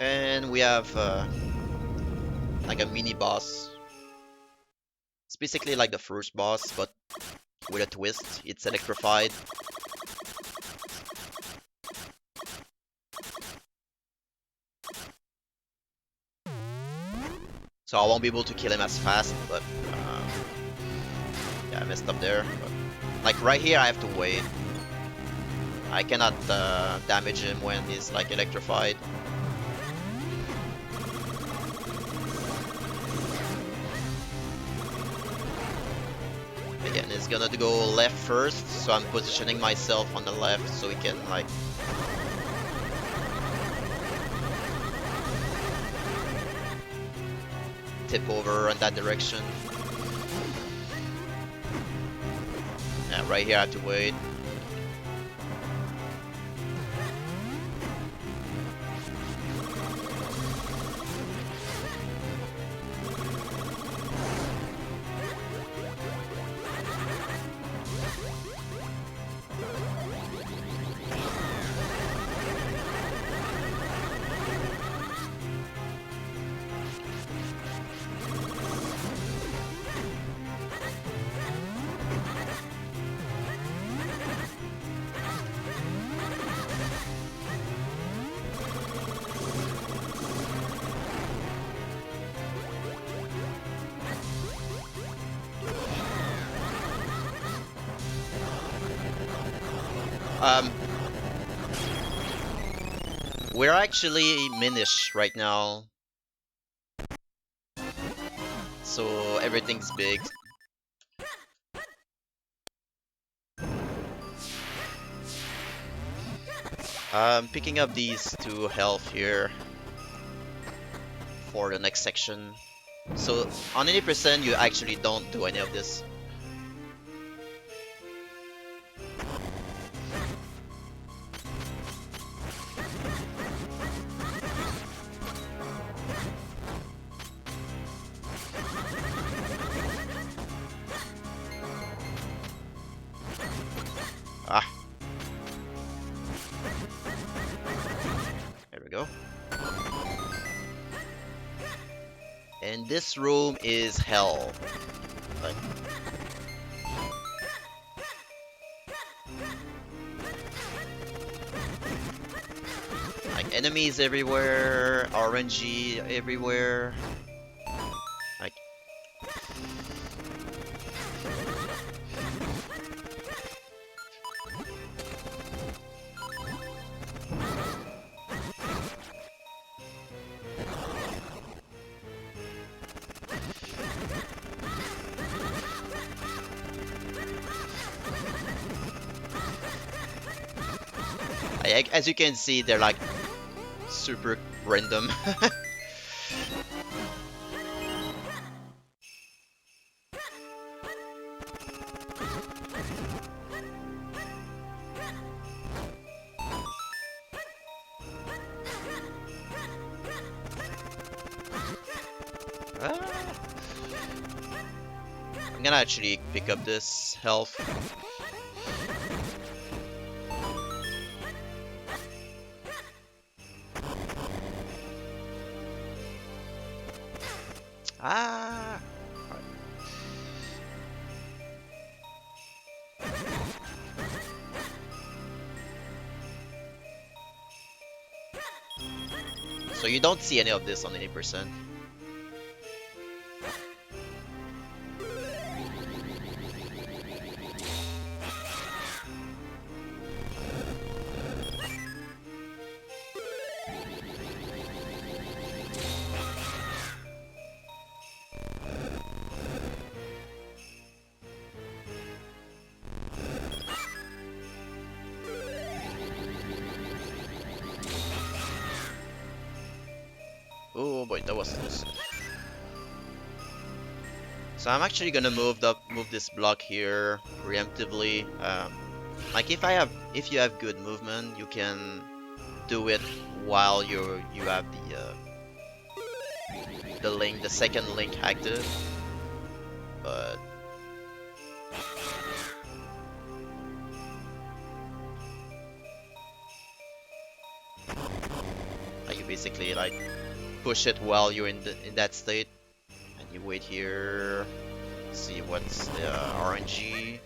And we have like a mini boss. It's basically like the first boss, but with a twist. It's electrified. So I won't be able to kill him as fast, but yeah, I messed up there. But, like right here, I have to wait. I cannot damage him when he's like electrified. Again, it's gonna go left first, so I'm positioning myself on the left so he can like tip over in that direction. Yeah, right here I have to wait. We're actually Minish right now, so everything's big. I'm picking up these 2 health here for the next section. So on 80% you actually don't do any of this. Ah, there we go. And this room is hell. Like, enemies everywhere, RNG everywhere. Like, as you can see, they're like super random. Ah. I'm gonna actually pick up this health. Ah! So you don't see any of this on 80%. Oh boy, that was close. So I'm actually gonna move this block here preemptively. Like if you have good movement, you can do it while you have the second link active. But you basically like push it while you're in that state, and you wait here, see what's the RNG.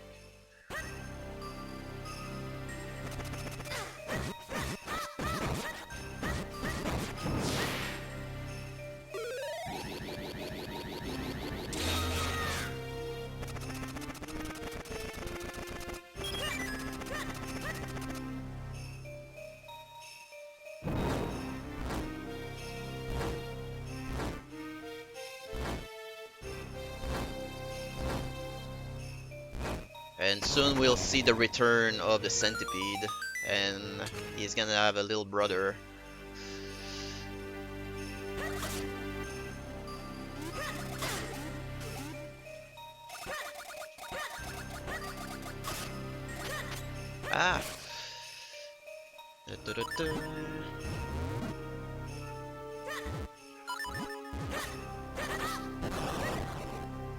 And soon we'll see the return of the centipede, and he's gonna have a little brother. Ah! Da-da-da-da.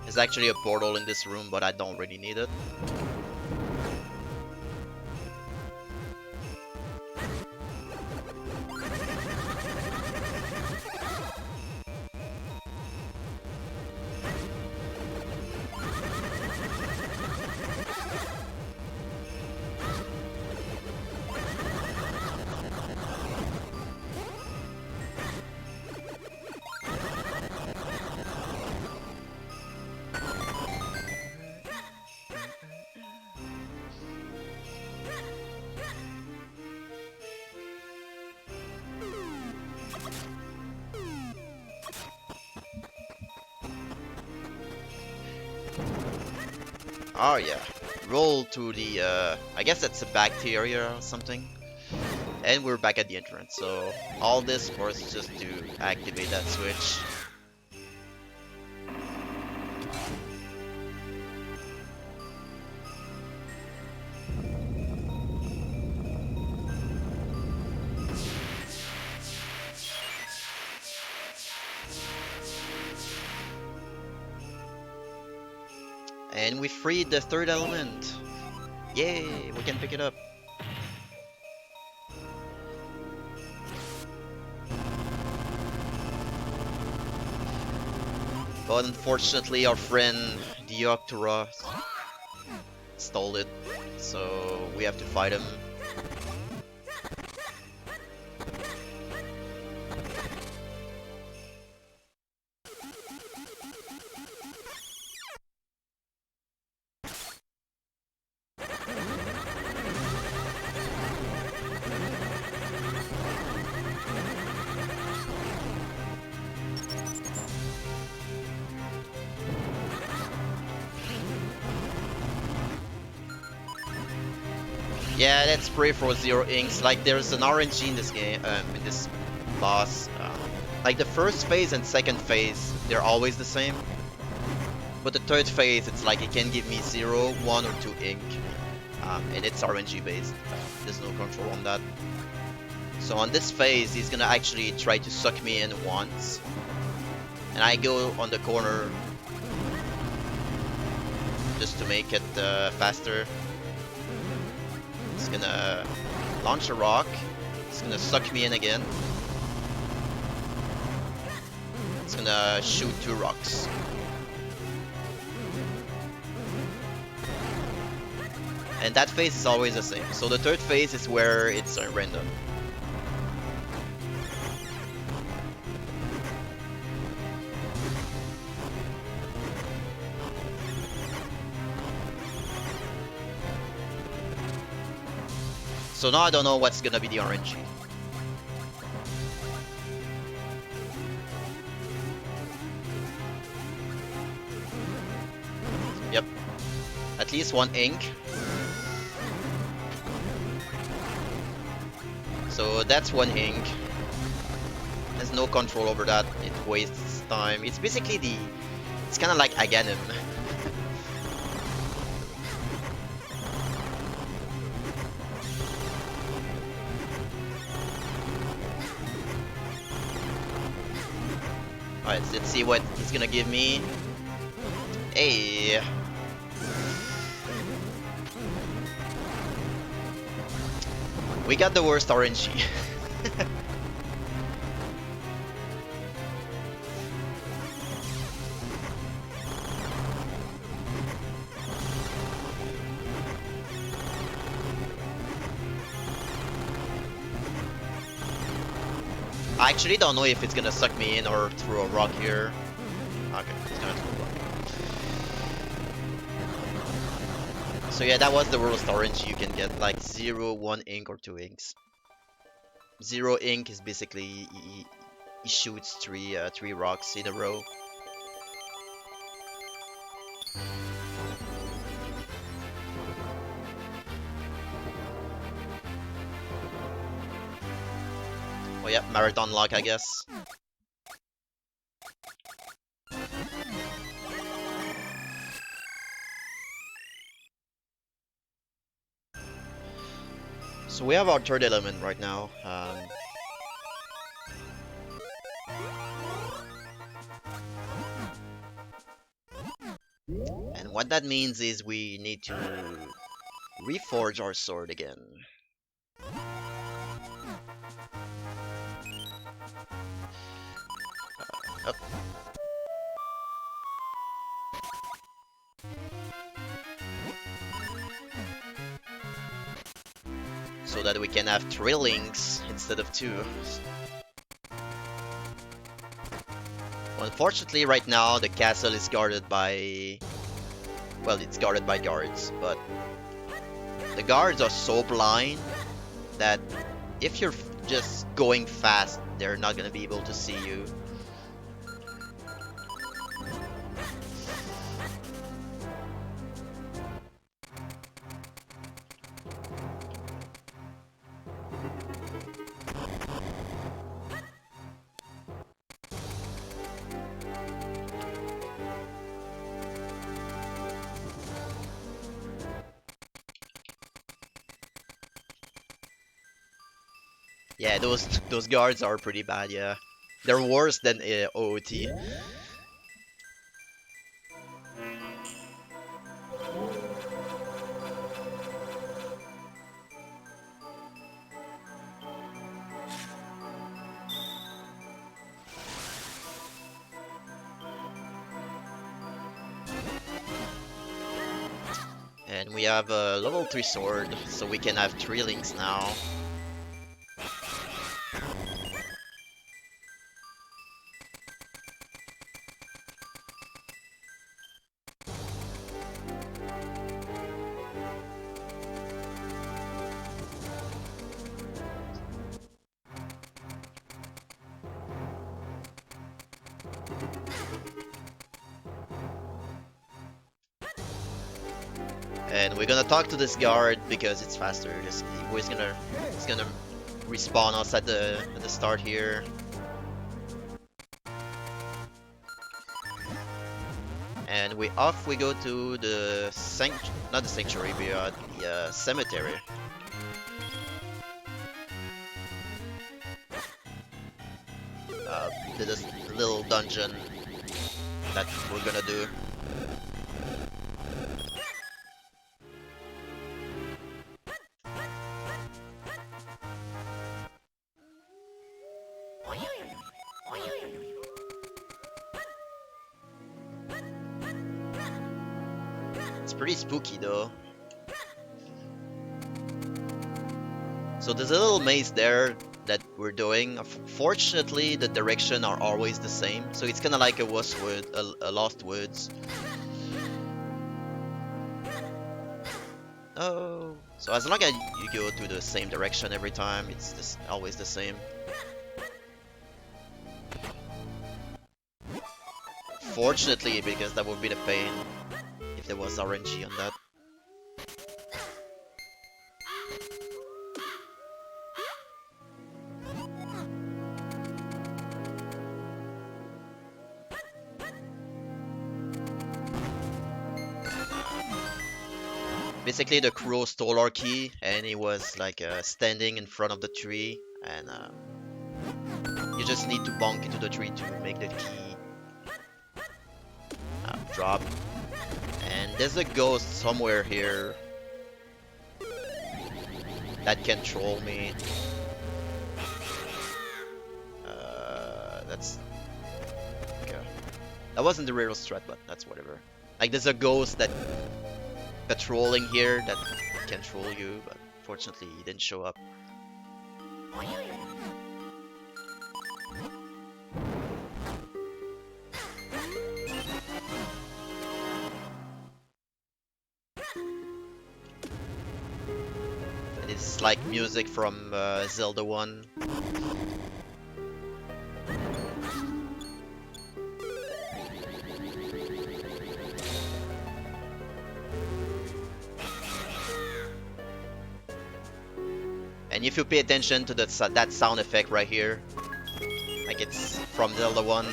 There's actually a portal in this room, but I don't really need it. Oh yeah. Roll to the, I guess that's a bacteria or something. And we're back at the entrance, so all this for us just to activate that switch. And we freed the third element. Yay, we can pick it up. But unfortunately, our friend Dioptera stole it, so we have to fight him. Yeah, that's pray for 0 inks. Like, there's an RNG in this game, in this boss. Like, the first phase and second phase, they're always the same. But the third phase, it's like it can give me 0, 1, or 2 ink. And it's RNG based. There's no control on that. So on this phase, he's gonna actually try to suck me in once. And I go on the corner just to make it faster. It's gonna launch a rock. It's gonna suck me in again. It's gonna shoot 2 rocks. And that phase is always the same. So the third phase is where it's random. So now I don't know what's gonna be the RNG. Yep. At least 1 ink. So that's 1 ink. There's no control over that. It wastes time. It's basically the... It's kind of like Aghanim. Alright, let's see what he's gonna give me. Hey! We got the worst RNG. I actually don't know if it's gonna suck me in or throw a rock here. Okay, it's gonna throw a rock. So yeah, that was the worst RNG you can get, like 0, 1 ink or 2 inks. 0 ink is basically he shoots 3 rocks in a row. Oh yeah, marathon lock, I guess. So we have our third element right now. And what that means is we need to reforge our sword again. Up. So that we can have 3 links instead of 2. Unfortunately, right now the castle is guarded by... Well, it's guarded by guards, but the guards are so blind that if you're just going fast, they're not gonna be able to see you. Yeah, those guards are pretty bad. Yeah, they're worse than OOT. And we have a level 3 sword, so we can have 3 links now. And we're gonna talk to this guard because it's faster. He's gonna respawn us at the start here. And we go to the not the sanctuary, but the cemetery. This little dungeon that we're gonna do. It's pretty spooky though. So there's a little maze there that we're doing. Fortunately, the direction are always the same, so it's kind of like a Lost Woods. Oh, so as long as you go to the same direction every time, it's just always the same. Fortunately, because that would be the pain if there was RNG on that. Basically, the crow stole our key, and he was like standing in front of the tree, and you just need to bonk into the tree to make the key drop. And there's a ghost somewhere here that can troll me. That's okay. That wasn't the real strat, but that's whatever. Like there's a ghost that patrolling here that can troll you, but fortunately he didn't show up. And it's like music from Zelda 1. And if you pay attention to that sound effect right here, like it's from Zelda 1.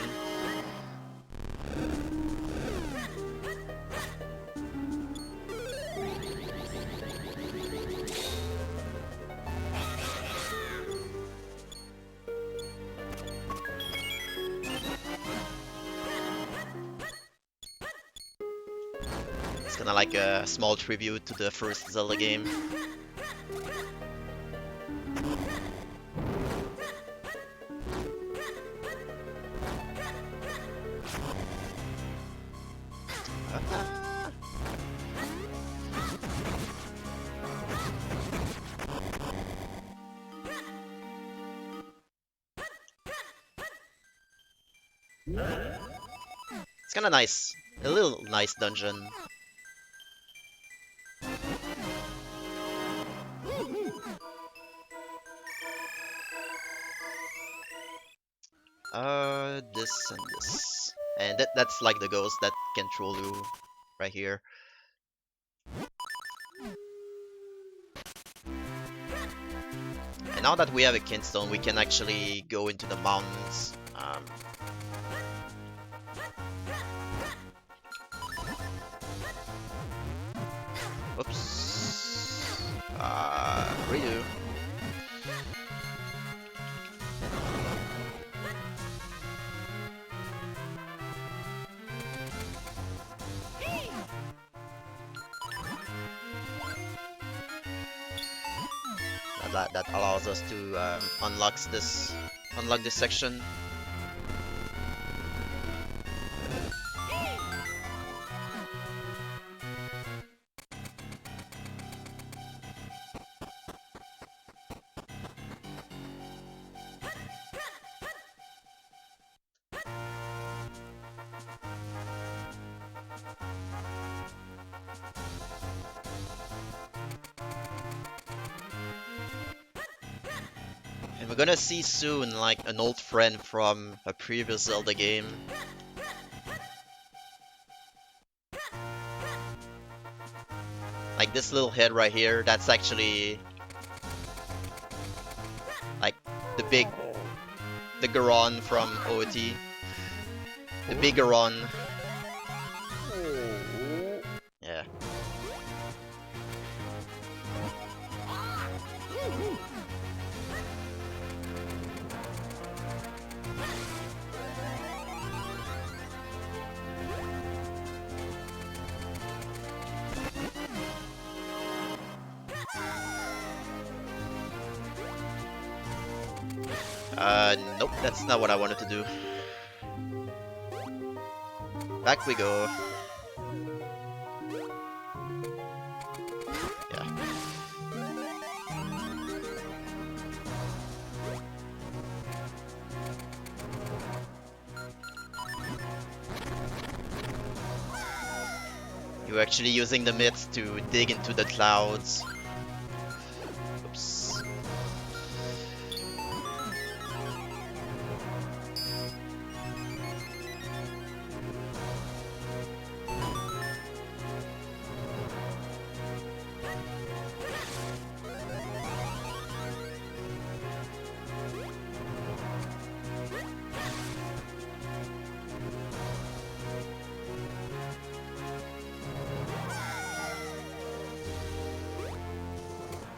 It's kind of like a small tribute to the first Zelda game. It's kind of nice, a little nice dungeon. This and this, and that's like the ghost that can troll you right here. And now that we have a Kinstone, we can actually go into the mountains. Oops. Redo. that allows us to unlock this section. And we're gonna see soon, like, an old friend from a previous Zelda game. Like this little head right here, that's actually like the Garon from OT. The big Garon. Yeah. Nope, that's not what I wanted to do. Back we go. Yeah. You're actually using the mitts to dig into the clouds. Oops.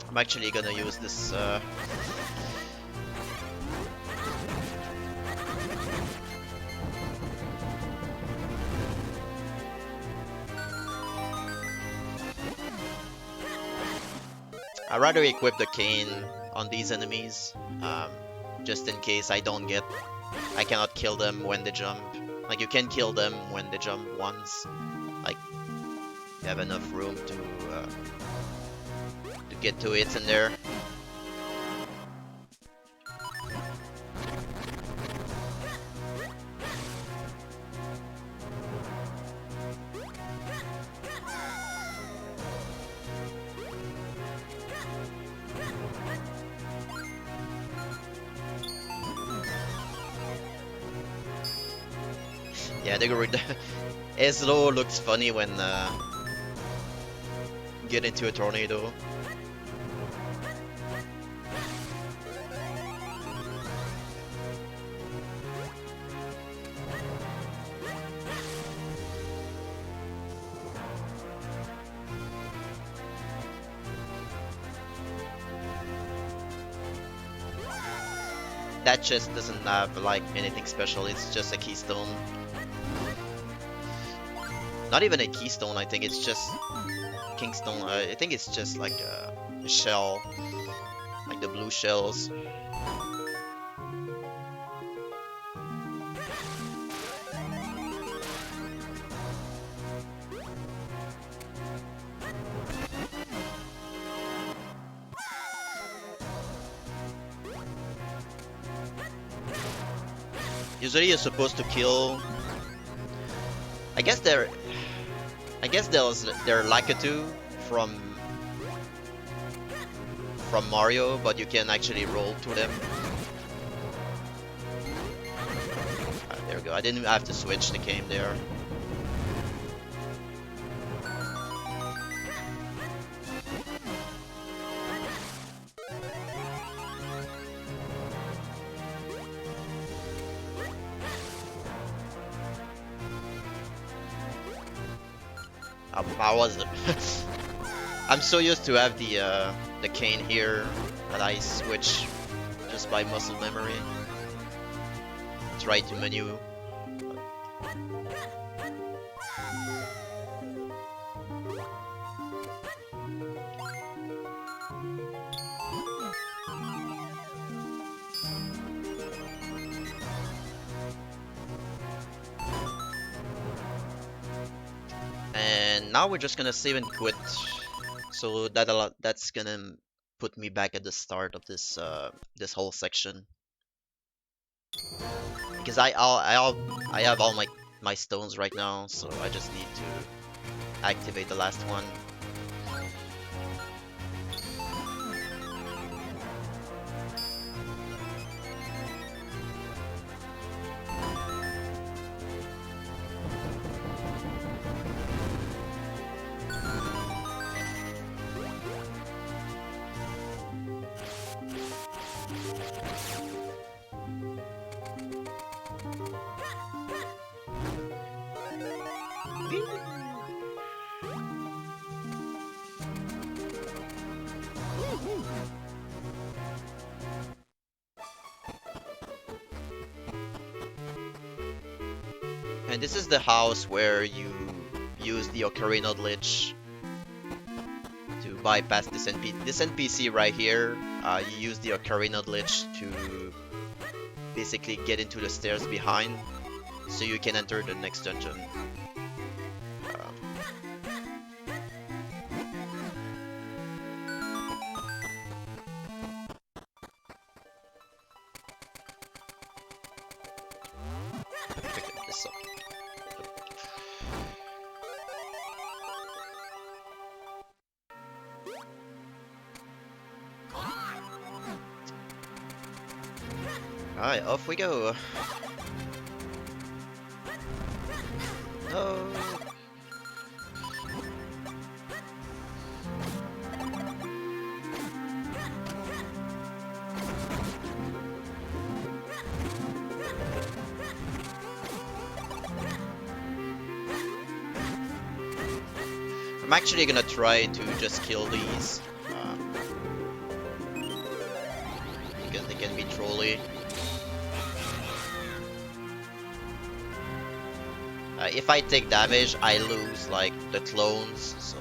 I'm actually gonna use this I'd rather equip the cane on these enemies, just in case I cannot kill them when they jump. Like, you can kill them when they jump once. Like, you have enough room to get two hits in there. Yeah, Eslo looks funny when get into a tornado. That chest doesn't have like anything special, it's just a keystone. Not even a keystone, I think it's just Kingstone. I think it's just like a shell, like the blue shells. Usually you're supposed to kill. I guess they're Lakitu from Mario, but you can actually roll to them. There we go. I didn't have to switch the game there. I'm so used to have the cane here that I switch just by muscle memory. Try to menu. now we're just gonna save and quit. So that's gonna put me back at the start of this whole section. Because I have all my stones right now, so I just need to activate the last one. And this is the house where you use the Ocarina Glitch to bypass this NPC right here. You use the Ocarina Glitch to basically get into the stairs behind, so you can enter the next dungeon. Pick this up. Alright, off we go. No. I'm actually gonna try to just kill these because they can be trolly. If I take damage, I lose like the clones, so.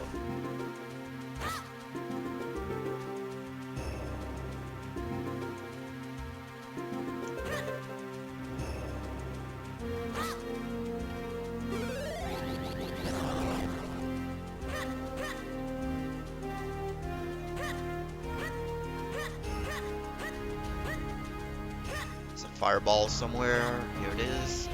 There's a fireball somewhere. Here it is.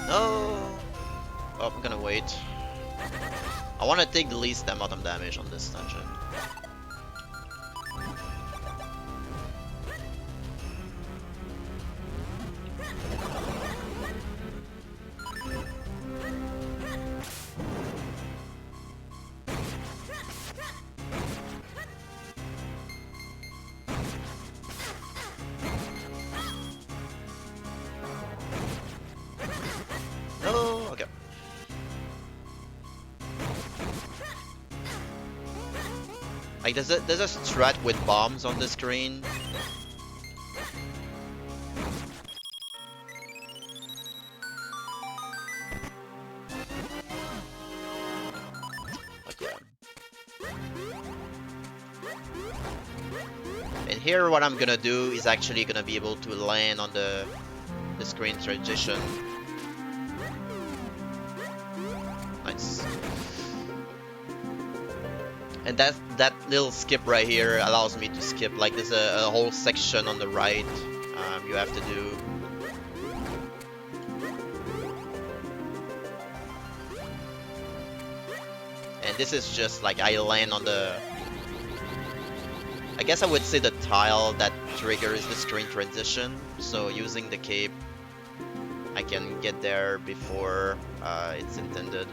No! Oh, I'm gonna wait. I want to take the least amount of damage on this dungeon. No, okay. Like there's a strat with bombs on the screen. But yeah. And here what I'm gonna do is actually gonna be able to land on the screen transition. Nice. And that little skip right here allows me to skip, like there's a whole section on the right you have to do. And this is just like I land on the, I guess I would say the tile that triggers the screen transition. So using the cape, I can get there before it's intended.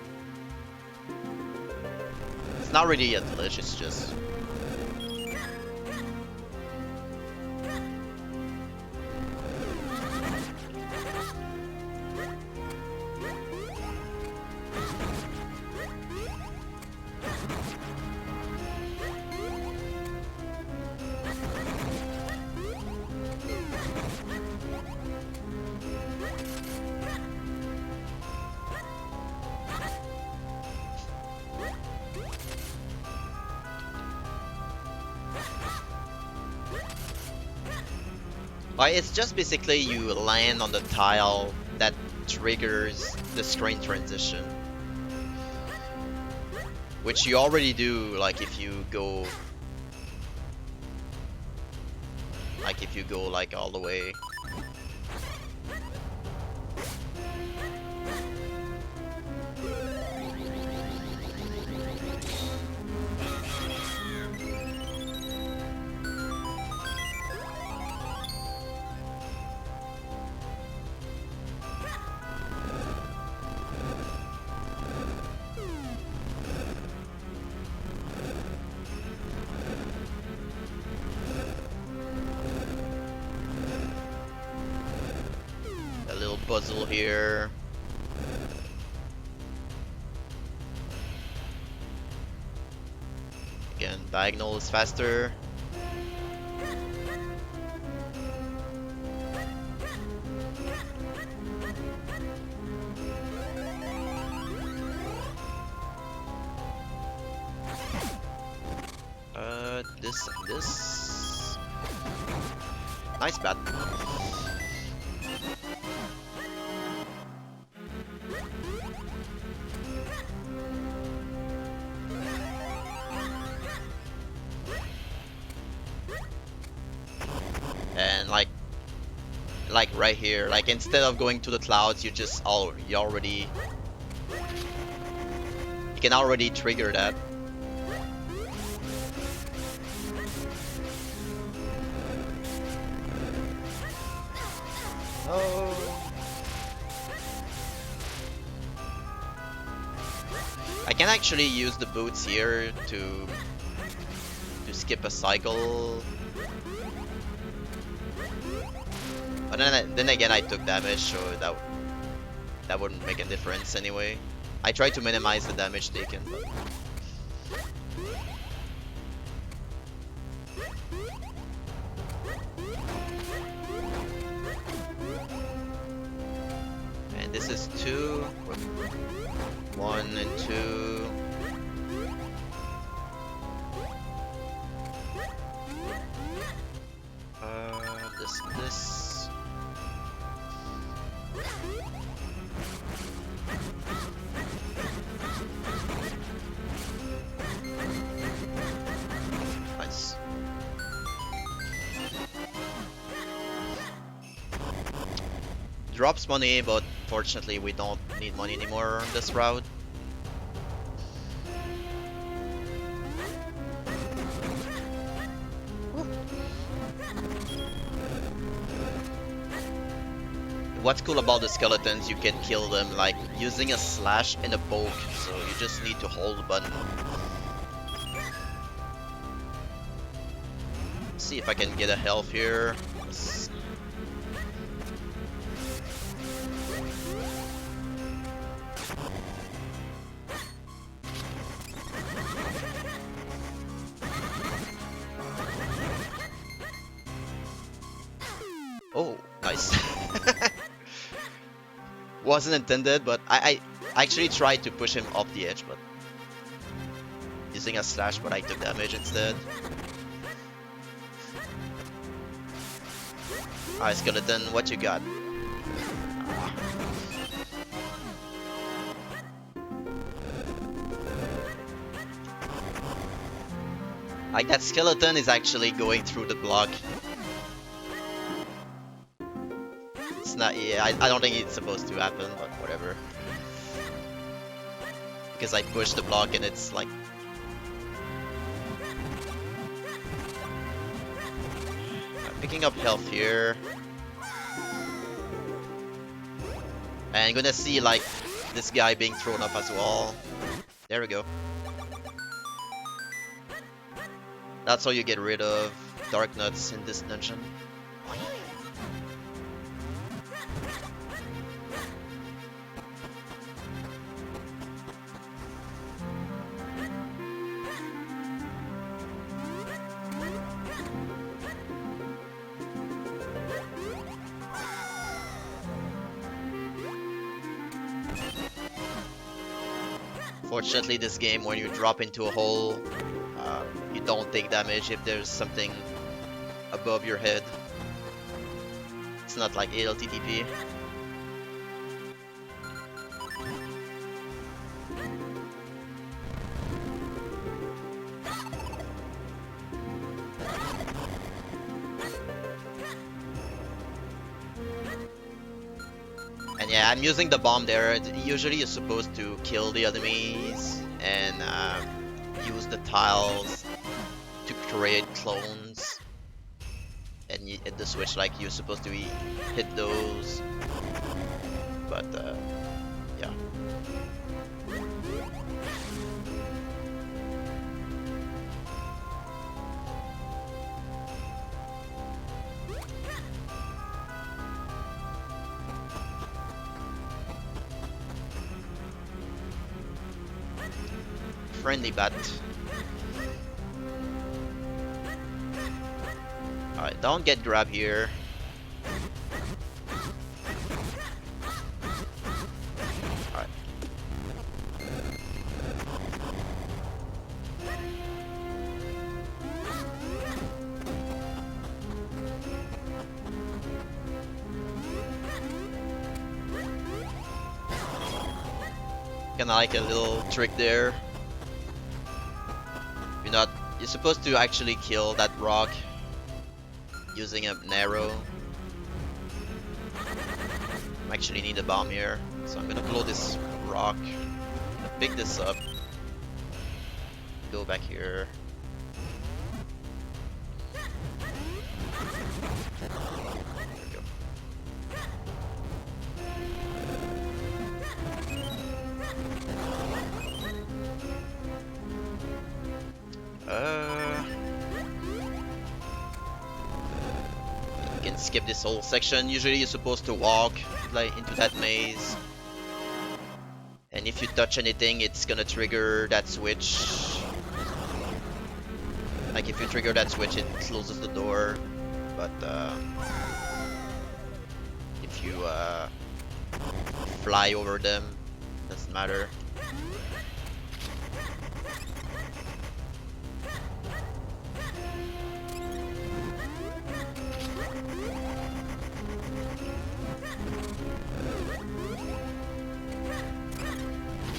It's not really a glitch, it's just... It's just basically you land on the tile that triggers the screen transition, which you already do. Like if you go like all the way. A little puzzle here. Again, diagonal is faster. This. Nice bat. And like right here, like instead of going to the clouds, you can already trigger that. I can actually use the boots here to skip a cycle. But then again, I took damage, so that wouldn't make a difference anyway. I tried to minimize the damage taken, but... And this is 2. 1 and 2. This. Nice. Drops money, but fortunately we don't need money anymore on this route. What's cool about the skeletons, you can kill them like using a slash and a poke, so you just need to hold the button. Let's see if I can get a health here. Oh, nice. Wasn't intended, but I actually tried to push him off the edge, but using a slash, but I took damage instead. Alright, skeleton, what you got? Like that skeleton is actually going through the block. Not, yeah, I don't think it's supposed to happen, but whatever. Because I pushed the block and it's like... I'm picking up health here. And I'm gonna see like this guy being thrown up as well. There we go. That's how you get rid of dark nuts in this dungeon. Fortunately, this game, when you drop into a hole, you don't take damage if there's something above your head. it's not like ALTTP. And yeah, I'm using the bomb there. Usually you're supposed to kill the enemies and use the tiles to create clones. And at the switch, like, you're supposed to hit those. But yeah. Friendly bat. Alright, don't get grabbed here. Alright. Kinda like a little trick there. You're supposed to actually kill that rock using an arrow. I actually need a bomb here, so I'm gonna blow this rock, pick this up, go back here. There we go. You can skip this whole section. Usually you're supposed to walk like into that maze, and if you touch anything, it's gonna trigger that switch. Like if you trigger that switch, it closes the door. But if you fly over them, doesn't matter.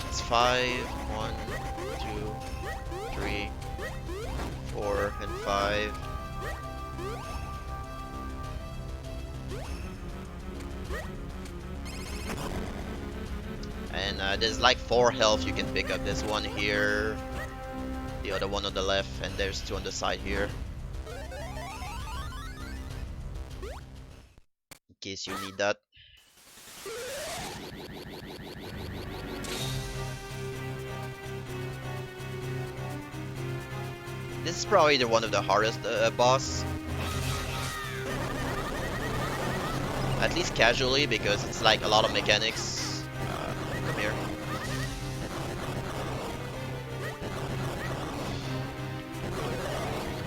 It's 5, 1, 2, 3, 4, and 5. And there's like 4 health you can pick up. There's one here, the other one on the left, and there's 2 on the side here. In case you need that. This is probably one of the hardest boss. At least casually, because it's like a lot of mechanics. Come here.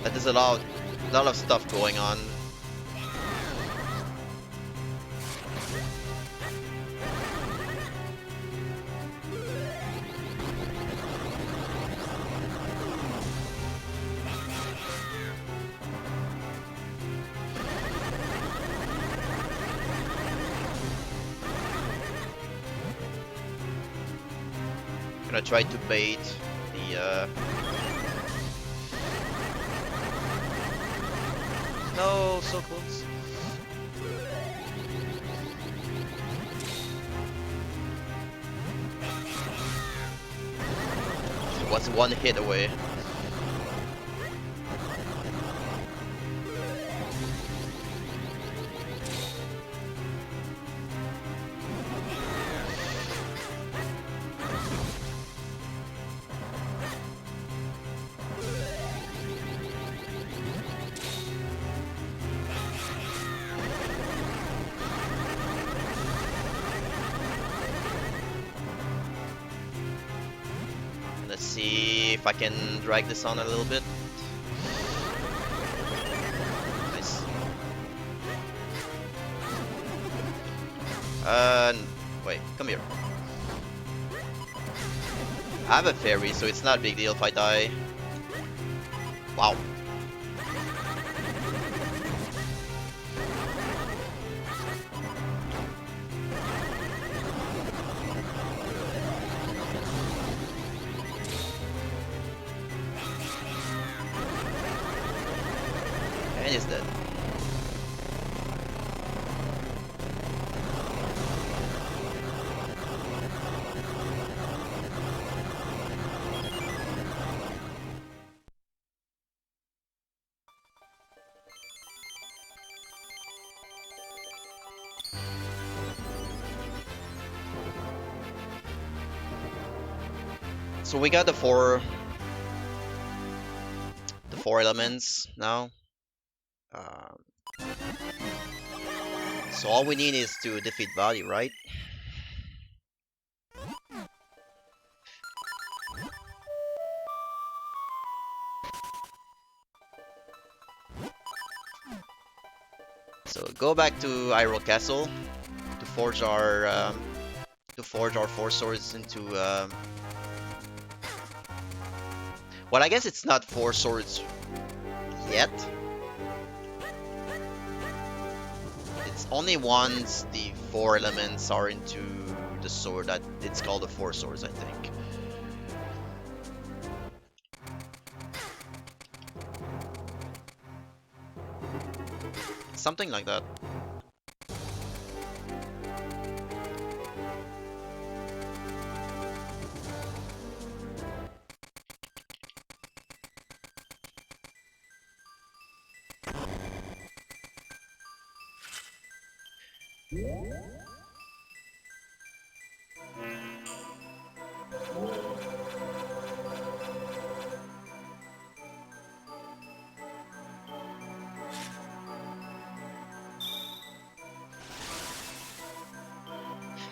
But there's a lot of stuff going on. Gonna try to bait the no, so close. It was one hit away. Let's see if I can drag this on a little bit. Nice. Wait, come here. I have a fairy, so it's not a big deal if I die. Wow. And he's dead. So we got the four elements now. Um, so all we need is to defeat Body, right? So go back to Hyrule Castle to forge our four swords into. Well, I guess it's not four swords yet. It's only once the four elements are into the sword that it's called the four swords, I think. Something like that.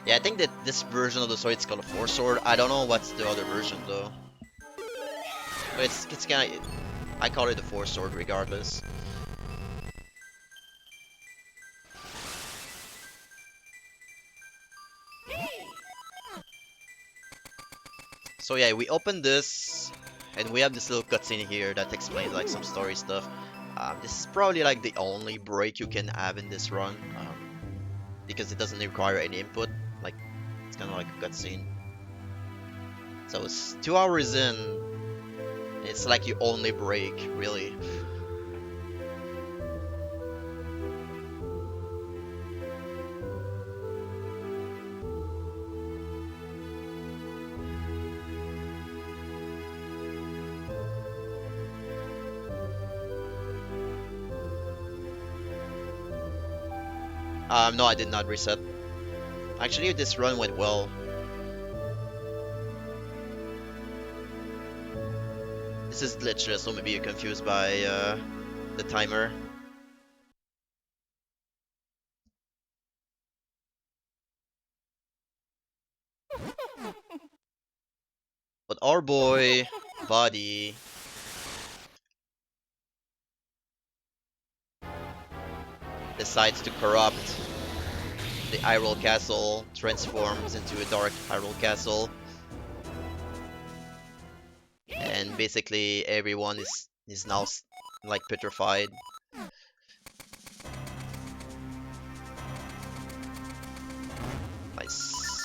Yeah, I think that this version of the sword is called a four sword. I don't know what's the other version though. But it's kind of, I call it a four sword regardless. So yeah, we open this, and we have this little cutscene here that explains like some story stuff. This is probably like the only break you can have in this run, because it doesn't require any input. Like, it's kind of like a cutscene. So it's 2 hours in. It's like you only break, really. No, I did not reset. Actually, this run went well. This is glitchless, so maybe you're confused by the timer. But our boy, Body, decides to corrupt the Hyrule Castle, transforms into a dark Hyrule Castle, and basically everyone is now like petrified. Nice.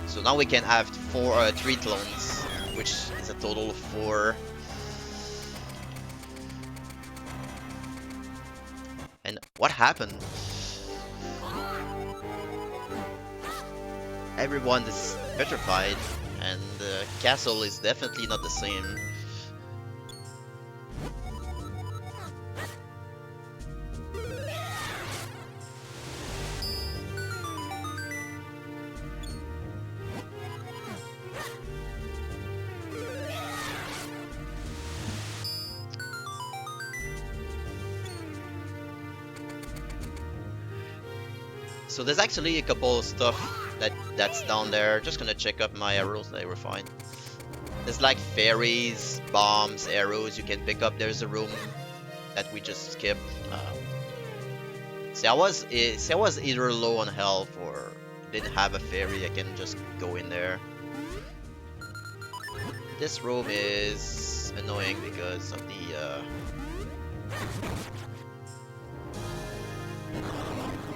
So now we can have three clones, which is a total of 4. And what happened? Everyone is petrified, and the castle is definitely not the same. So there's actually a couple of stuff that's down there. Just gonna check up my arrows, they were fine. There's like fairies, bombs, arrows you can pick up. There's a room that we just skipped. See, I was either low on health or didn't have a fairy. I can just go in there. This room is annoying because of the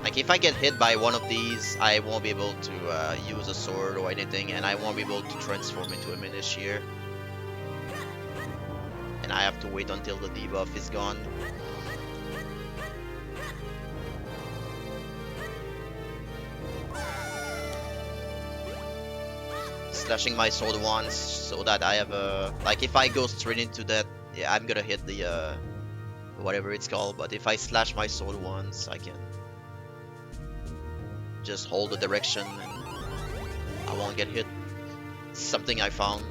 Like if I get hit by one of these, I won't be able to use a sword or anything, and I won't be able to transform into a Minish here. And I have to wait until the debuff is gone. Slashing my sword once so that I have a... Like if I go straight into that, yeah, I'm gonna hit the whatever it's called, but if I slash my sword once, I can just hold the direction and I won't get hit. It's something I found.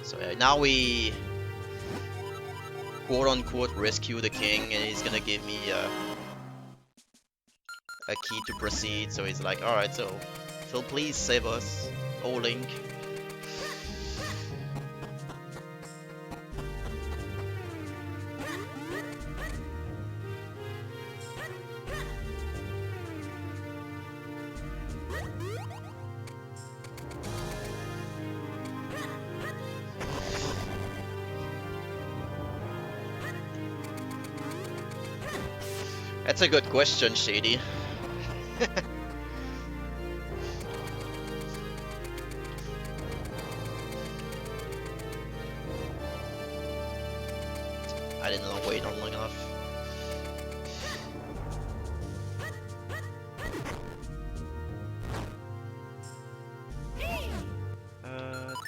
So yeah, now we quote-unquote rescue the king, and he's gonna give me a key to proceed. So he's like, alright, so Phil, please save us. Oh, Link. That's a good question, Shady. I didn't wait long enough.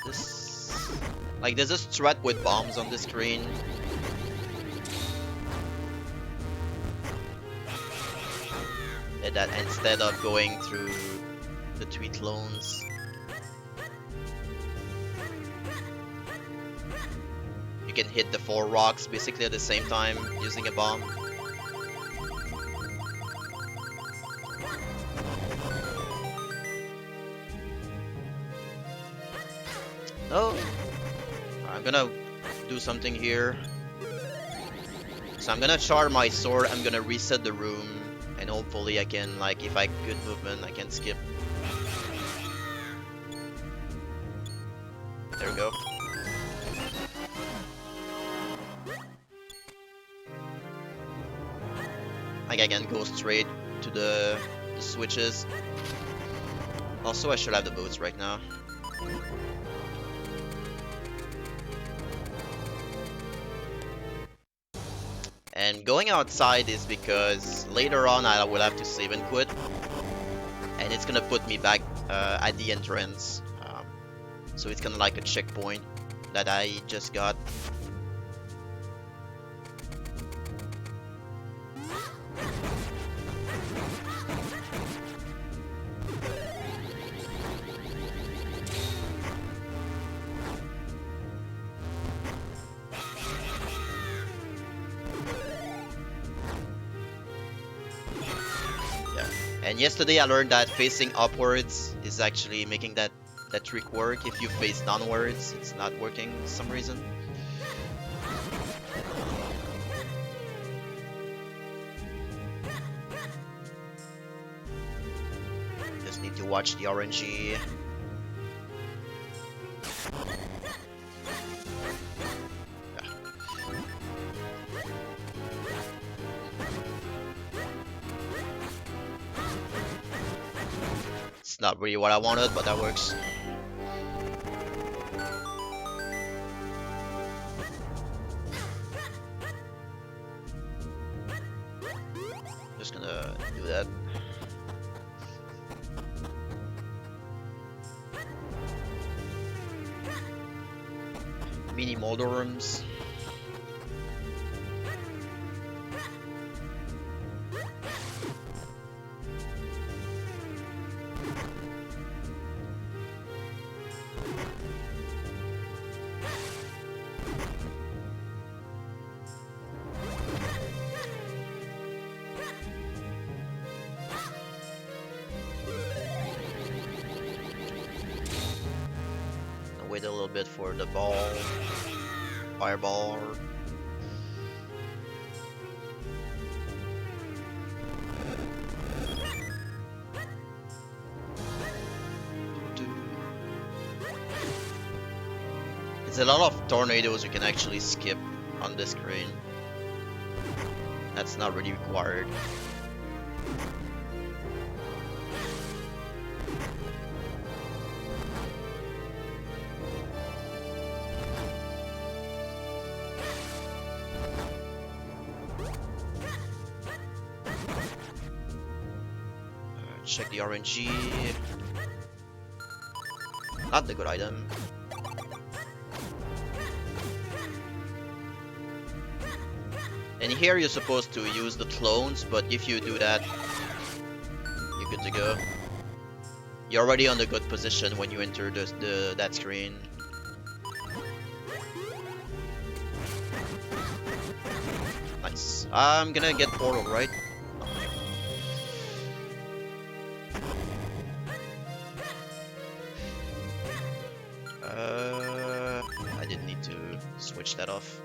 This... Like, there's a strat with bombs on the screen. That instead of going through the 3 clones, you can hit the 4 rocks basically at the same time using a bomb. Oh, I'm gonna do something here. So I'm gonna charge my sword, I'm gonna reset the room. And hopefully I can, like, if I good movement, I can skip. There we go. Like I can go straight to the switches. Also, I should have the boots right now. And going outside is because later on I will have to save and quit, and it's gonna put me back at the entrance. So it's kind of like a checkpoint that I just got. And yesterday I learned that facing upwards is actually making that trick work. If you face downwards, it's not working for some reason. Just need to watch the RNG. It's not really what I wanted, but that works. Just gonna do that. Mini model rooms. Wait a little bit for the ball, fireball. There's a lot of tornadoes you can actually skip on this screen. That's not really required. Check the RNG. Not the good item. And here you're supposed to use the clones, but if you do that, you're good to go. You're already on the good position when you enter that screen. Nice. I'm gonna get portal, right? I didn't need to switch that off.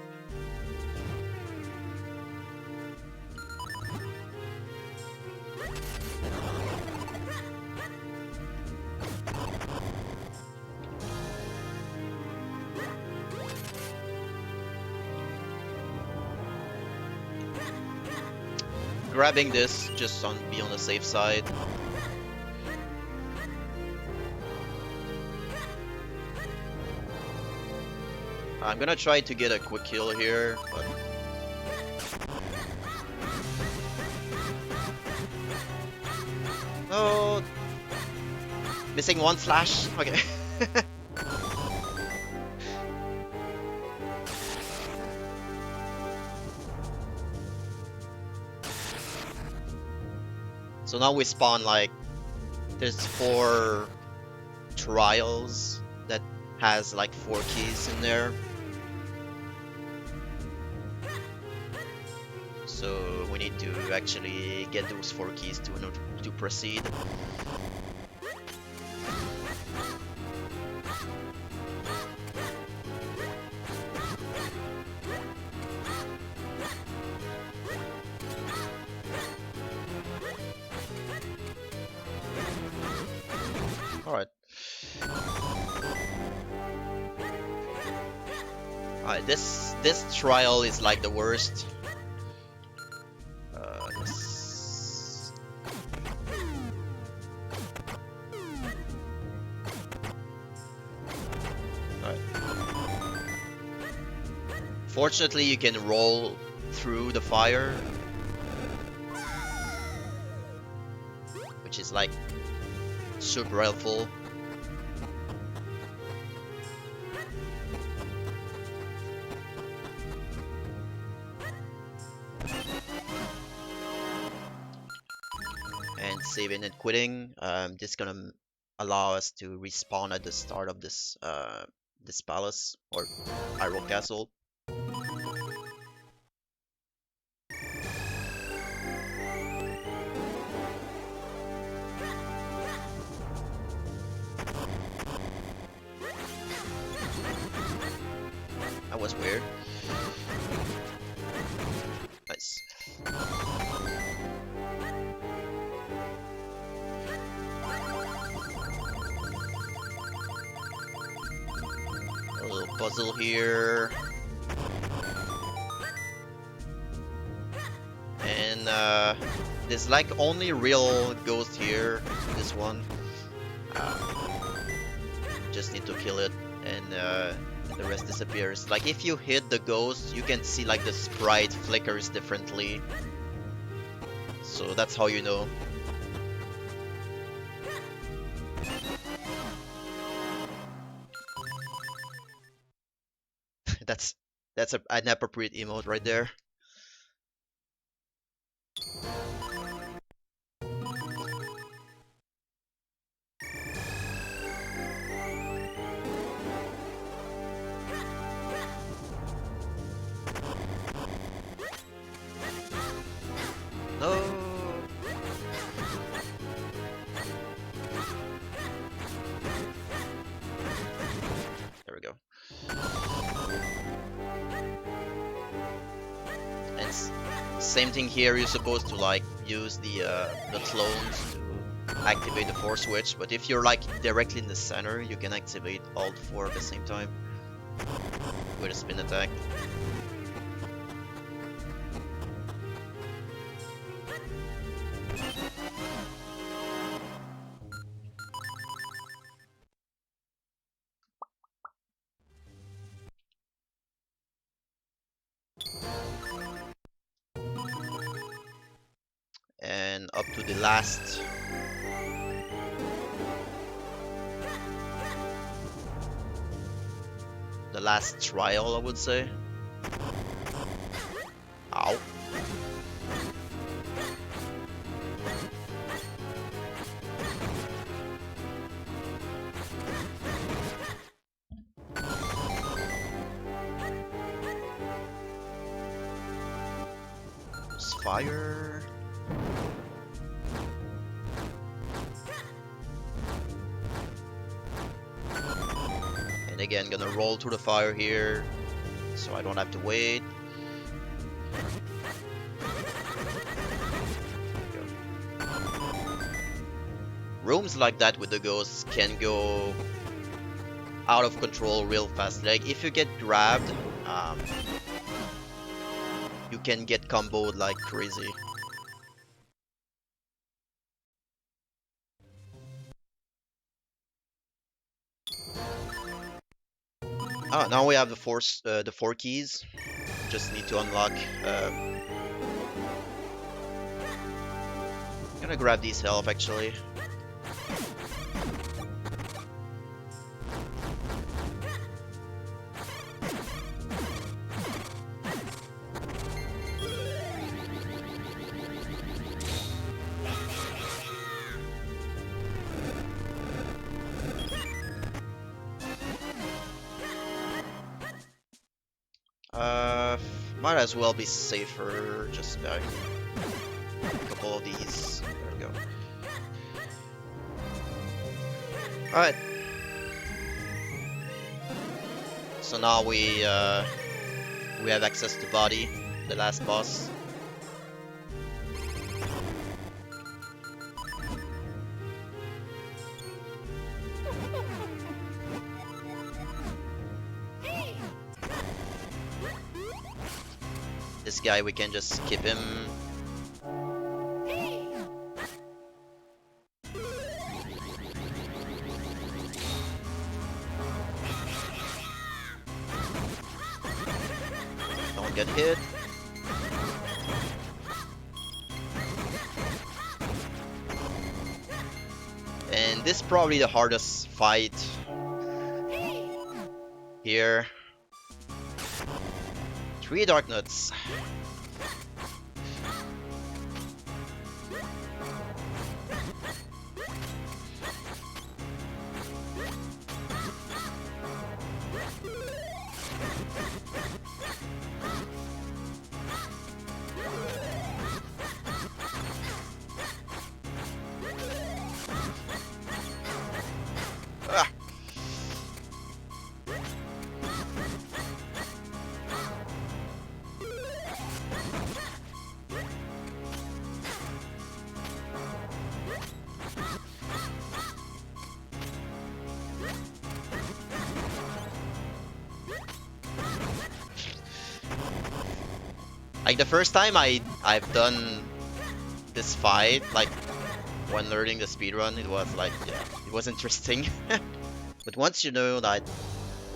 Grabbing this just be on the safe side. I'm gonna try to get a quick kill here, but oh, missing one slash. Okay. So now we spawn like there's 4 trials that has like 4 keys in there. So we need to actually get those 4 keys to proceed. Alright. Alright, this trial is like the worst. Alright. Fortunately, you can roll through the fire, which is like super helpful. And saving and quitting. This is gonna allow us to respawn at the start of this this palace or Hyrule Castle. That was weird. Nice. A little puzzle here. And there's like only real ghost here, this one. Just need to kill it and the rest disappears. Like if you hit the ghost, you can see like the sprite flickers differently. So that's how you know. that's an appropriate emote right there. No. There we go. And same thing here. You're supposed to like use the clones to activate the 4 switch, but if you're like directly in the center, you can activate all 4 at the same time. with a spin attack. And up to the last trial, I would say. Ow. There's fire. And again, gonna roll through the fire here, so I don't have to wait. Rooms like that with the ghosts can go out of control real fast. Like if you get grabbed, you can get comboed like crazy. Ah, now we have the four keys. Just need to unlock. I'm gonna grab these health actually. Might as well be safer. Just a couple of these. There we go. Alright. So now we have access to body, the last boss. This guy, we can just skip him. Don't get hit. And this is probably the hardest fight here. 3 dark nuts. Ah. Like the first time I've done this fight, like when learning the speedrun, it was like, yeah, it was interesting. But once you know that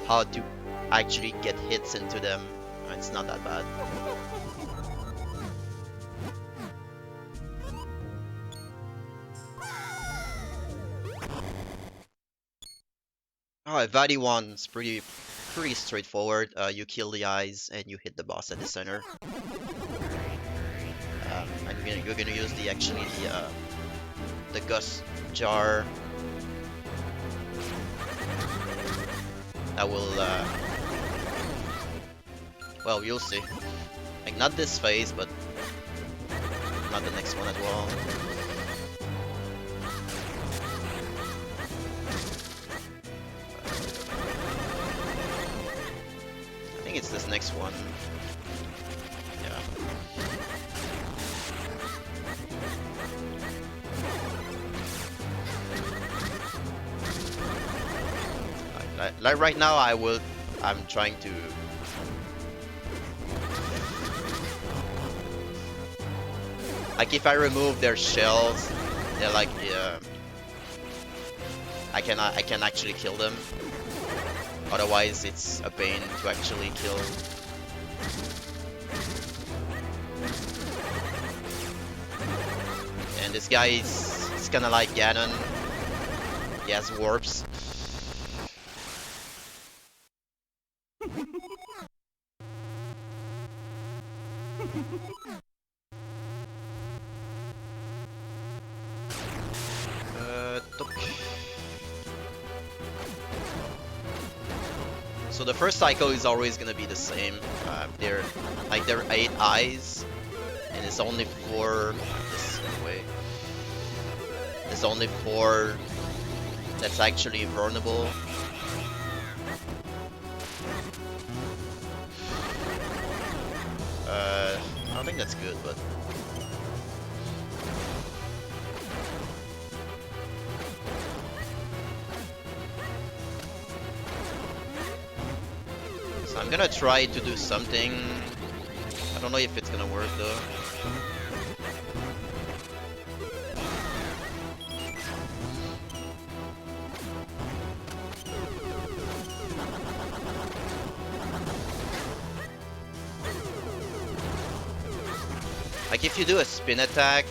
how to actually get hits into them, it's not that bad. Oh, Vadi 1 is pretty straightforward. You kill the eyes and you hit the boss at the center. And you're gonna use the gust jar. That will well, you'll see. Like not this phase, but not the next one as well. I think it's this next one. Yeah. Like right now, I I'm trying to. Like if I remove their shells, they're like I can actually kill them. Otherwise, it's a pain to actually kill. And this guy is kind of like Ganon. He has warps. So the first cycle is always gonna be the same. There are 8 eyes, and it's only 4. This way. There's only 4 that's actually vulnerable. I don't think that's good, but. So I'm gonna try to do something. I don't know if it's gonna work though. Like if you do a spin attack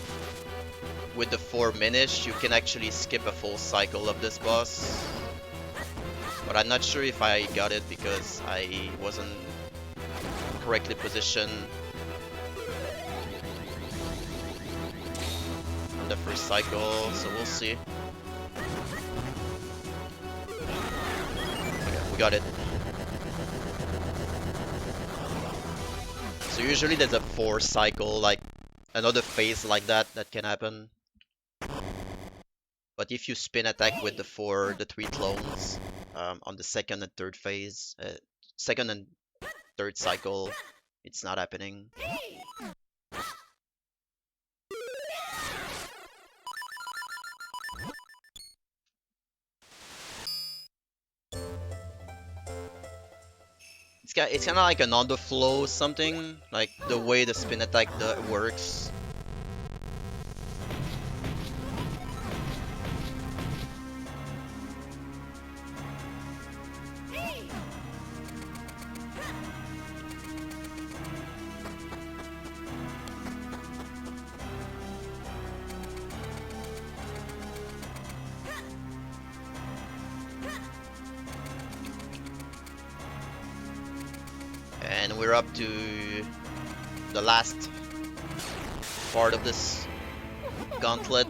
with the 4 Minish, you can actually skip a full cycle of this boss. But I'm not sure if I got it because I wasn't correctly positioned on the first cycle, so we'll see. Okay, we got it. So usually there's a 4 cycle, like another phase like that can happen. But if you spin attack with the 3 clones on the second and third phase, second and third cycle, it's not happening. It's kind of like an underflow something, like the way the spin attack works. And we're up to the last part of this gauntlet.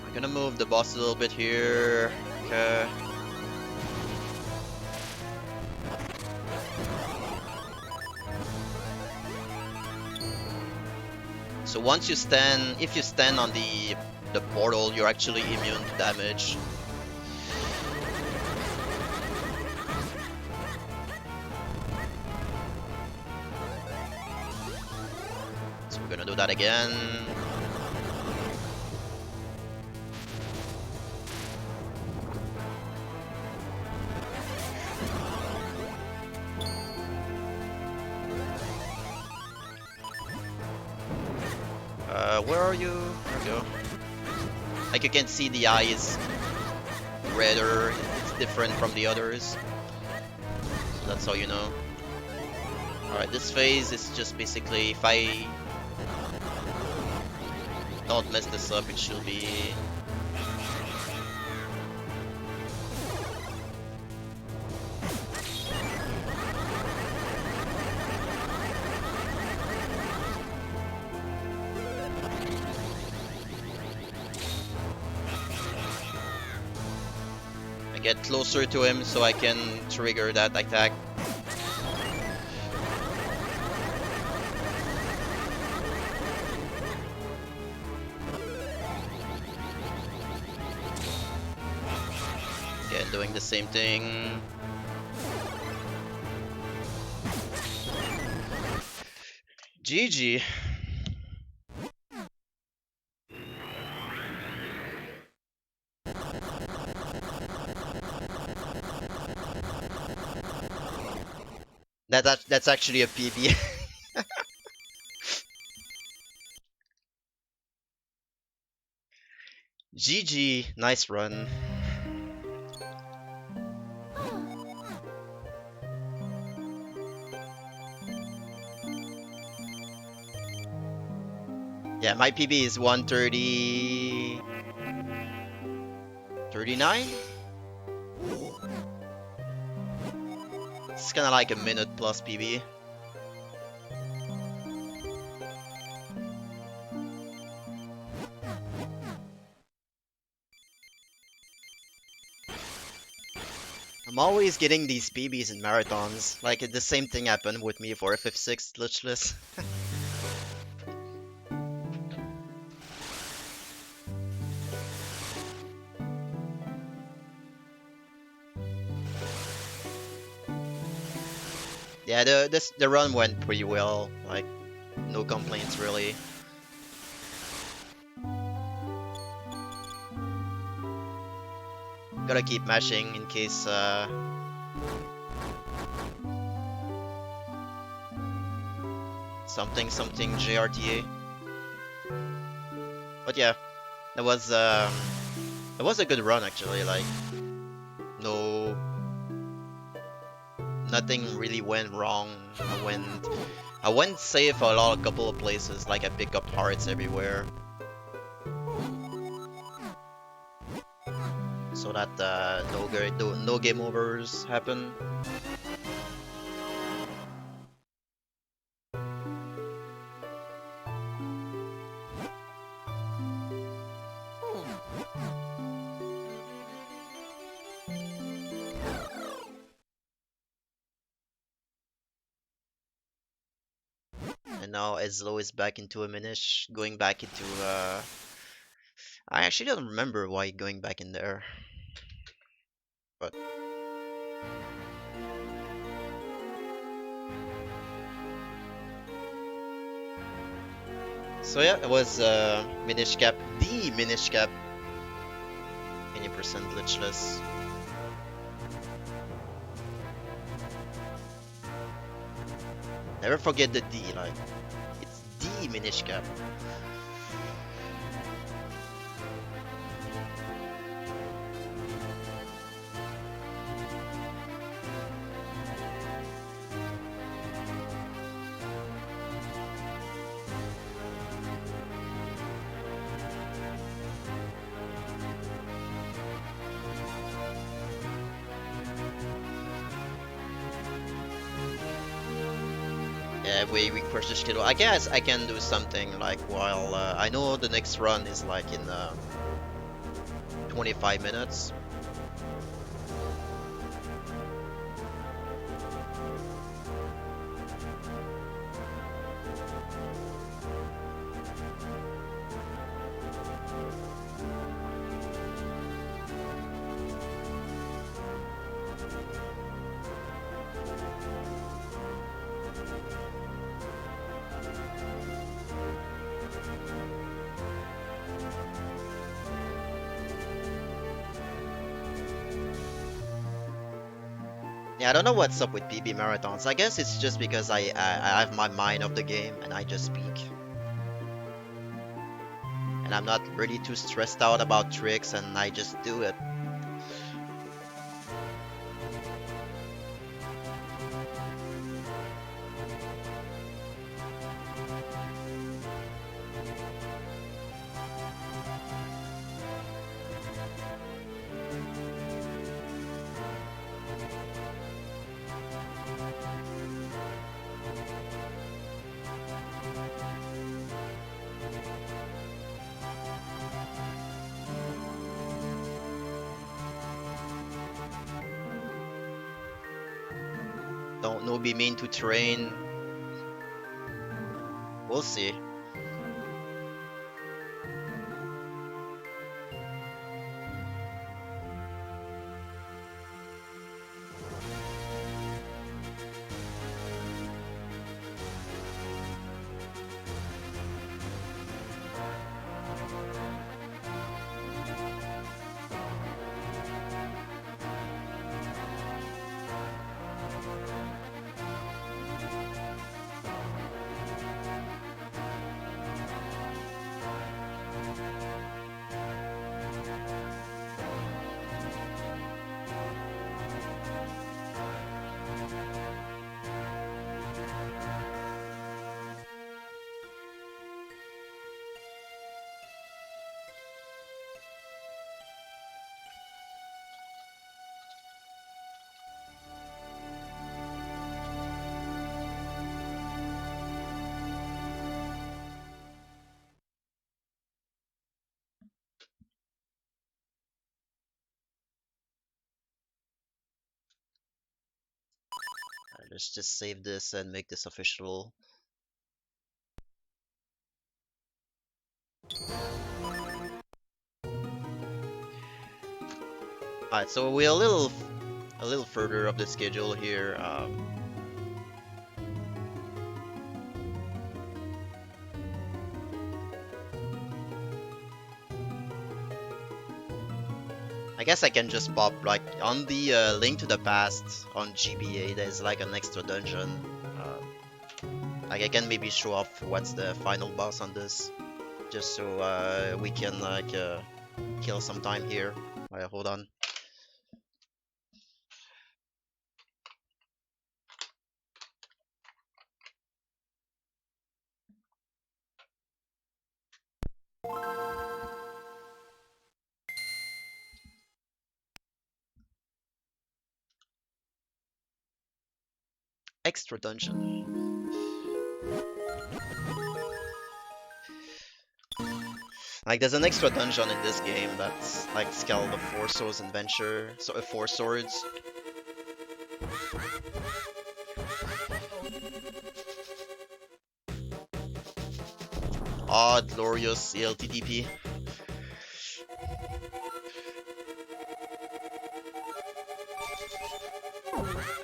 We're gonna move the boss a little bit here. Okay. So once you stand, if you stand on the portal, you're actually immune to damage. So we're gonna do that again. Where are you? There we go. Like you can see the eye is redder, it's different from the others. So that's how you know. Alright, this phase is just basically, if I don't mess this up, it should be... Get closer to him so I can trigger that attack. Again, doing the same thing. GG. That's actually a PB. GG, nice run. Yeah, my PB is 130. 39? It's kind of like a minute plus PB. I'm always getting these PBs in marathons. Like, the same thing happened with me for FF6 Glitchless. Yeah, the run went pretty well. Like, no complaints really. Gotta keep mashing in case something JRTA. But yeah, that was a good run actually. Like, no, nothing really went wrong. I went safe a couple of places. Like, I picked up hearts everywhere, so that no game overs happen. And now Ezlo is back into a Minish, going back into I actually don't remember why going back in there, but so yeah, it was Minish cap, the Minish cap, 20% glitchless. Never forget the D, like, it's the Minish cap. Yeah, we push the schedule. I guess I can do something like while I know the next run is like in 25 minutes. Yeah, I don't know what's up with PB marathons. I guess it's just because I have my mind of the game and I just speak. And I'm not really too stressed out about tricks and I just do it. Don't know be mean to train. We'll see. Let's just save this and make this official. Alright, so we're a little further up the schedule here. I guess I can just pop like on the Link to the Past on GBA. There's like an extra dungeon. Like I can maybe show off what's the final boss on this, just so we can like kill some time here. Alright, hold on. Extra dungeon. Like there's an extra dungeon in this game that's like it's called the Four Swords Adventure. So Four Swords. Odd, glorious, ELTTP.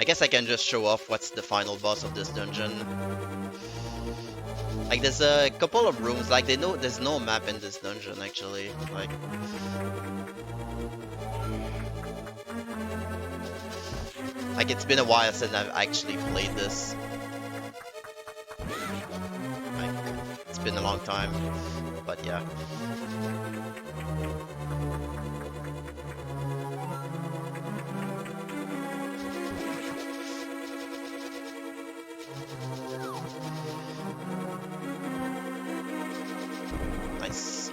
I guess I can just show off what's the final boss of this dungeon. Like there's a couple of rooms, like there's no map in this dungeon actually. Like it's been a while since I've actually played this. Like it's been a long time, but yeah. Nice.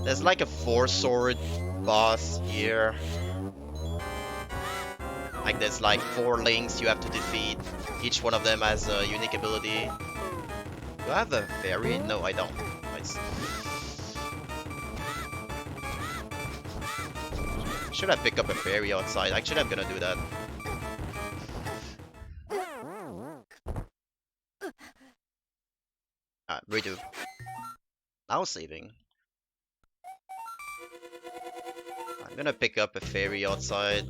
There's like a four-sword boss here. Like there's like 4 links you have to defeat. Each one of them has a unique ability. Do I have a fairy? No, I don't. Nice. Should I pick up a fairy outside? Actually, I'm gonna do that. Redo. Now saving. I'm gonna pick up a fairy outside.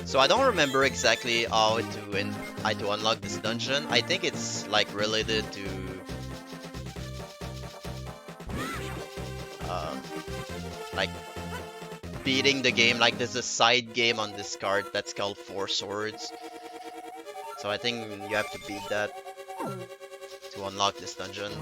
So I don't remember exactly how to unlock this dungeon. I think it's like related to like beating the game. Like there's a side game on this card that's called Four Swords. So I think you have to beat that to unlock this dungeon.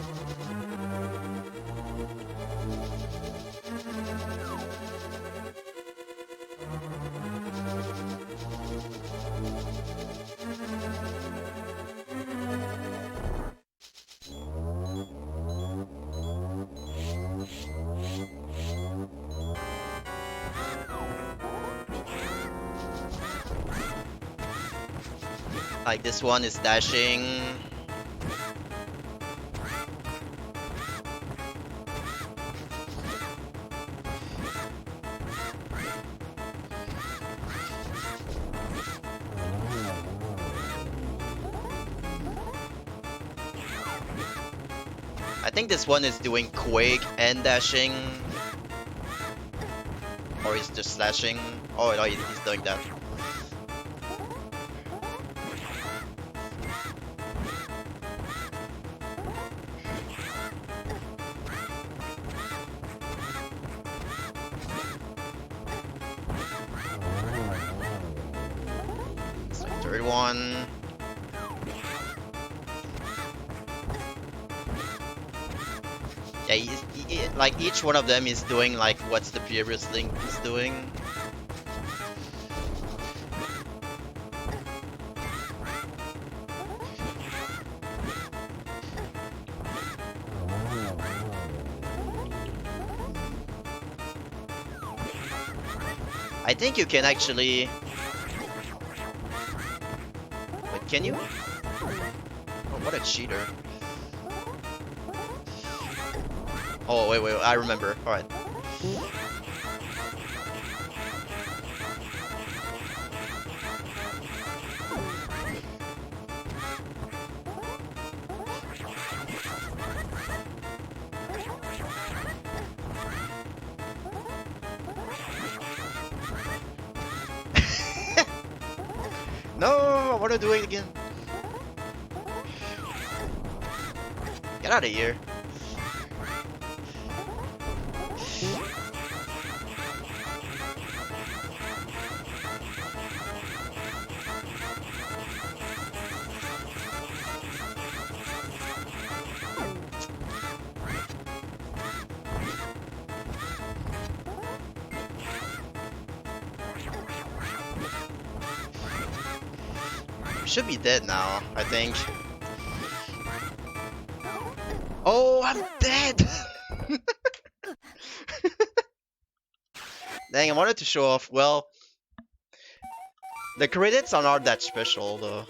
Like this one is dashing. I think this one is doing Quake and dashing. Or he's just slashing. Oh no, he's doing that. one. Yeah, like each one of them is doing like what's the previous link is doing. I think you can actually. But can you? Oh, what a cheater! Oh wait, I remember. All right. No, I want to do it again. Get out of here. Should be dead now, I think. Oh, I'm dead! Dang, I wanted to show off. Well, the credits are not that special though.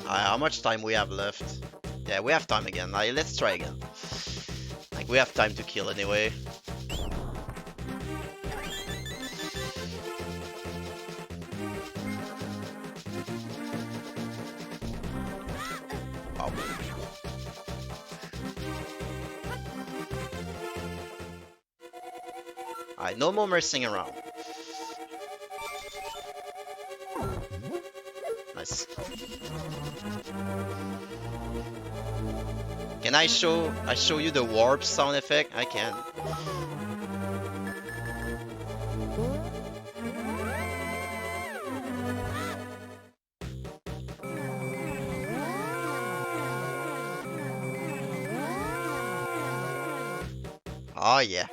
How much time we have left? Yeah, we have time again. Let's try again. Like, we have time to kill anyway. Oh. Alright, no more messing around. Nice. Can I show you the warp sound effect? I can. Oh yeah.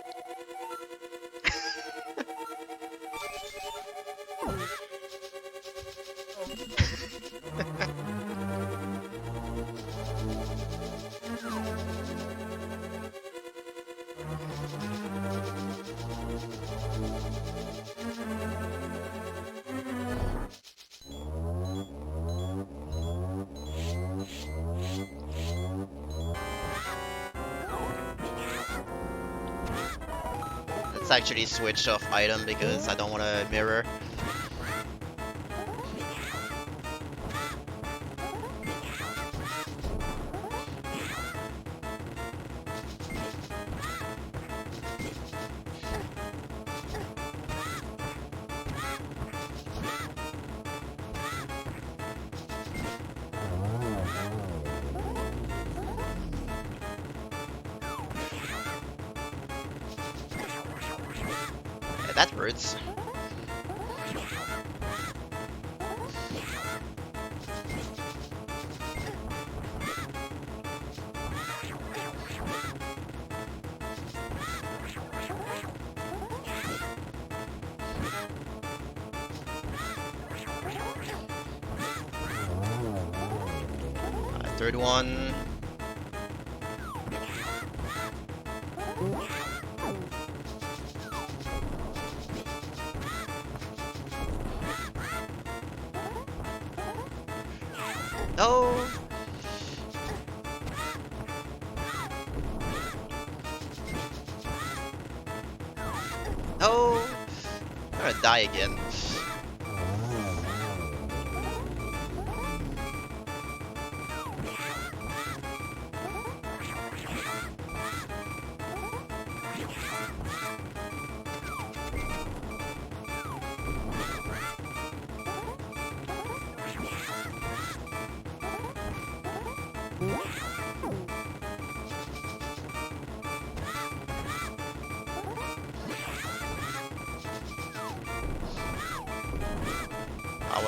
Let's actually switch off item because I don't want to mirror. That hurts. Third one. No. No. I'm gonna die again.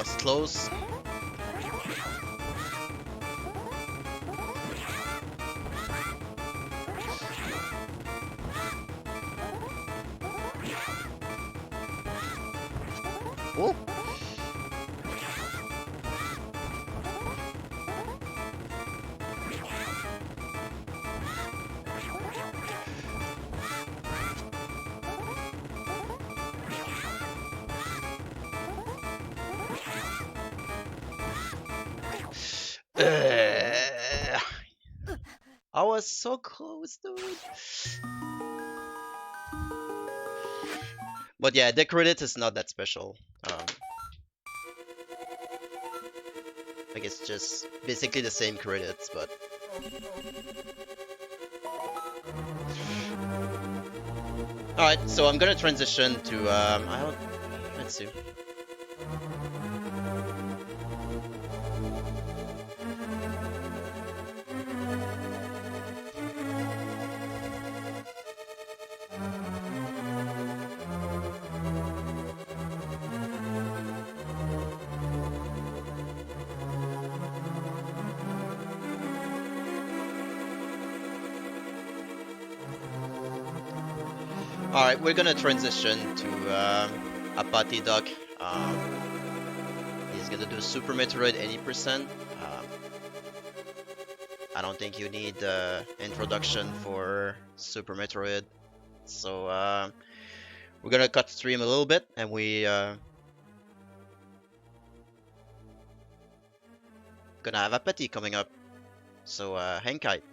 was close. Oh. I was so close, dude. But yeah, the credit is not that special. Like it's just basically the same credits, but all right. So I'm gonna transition to I don't. Let's see. All right, we're gonna transition to a Patty Duck. He's gonna do Super Metroid 80%. I don't think you need introduction for Super Metroid, so we're gonna cut the stream a little bit, and we gonna have a Patty coming up. So hang tight.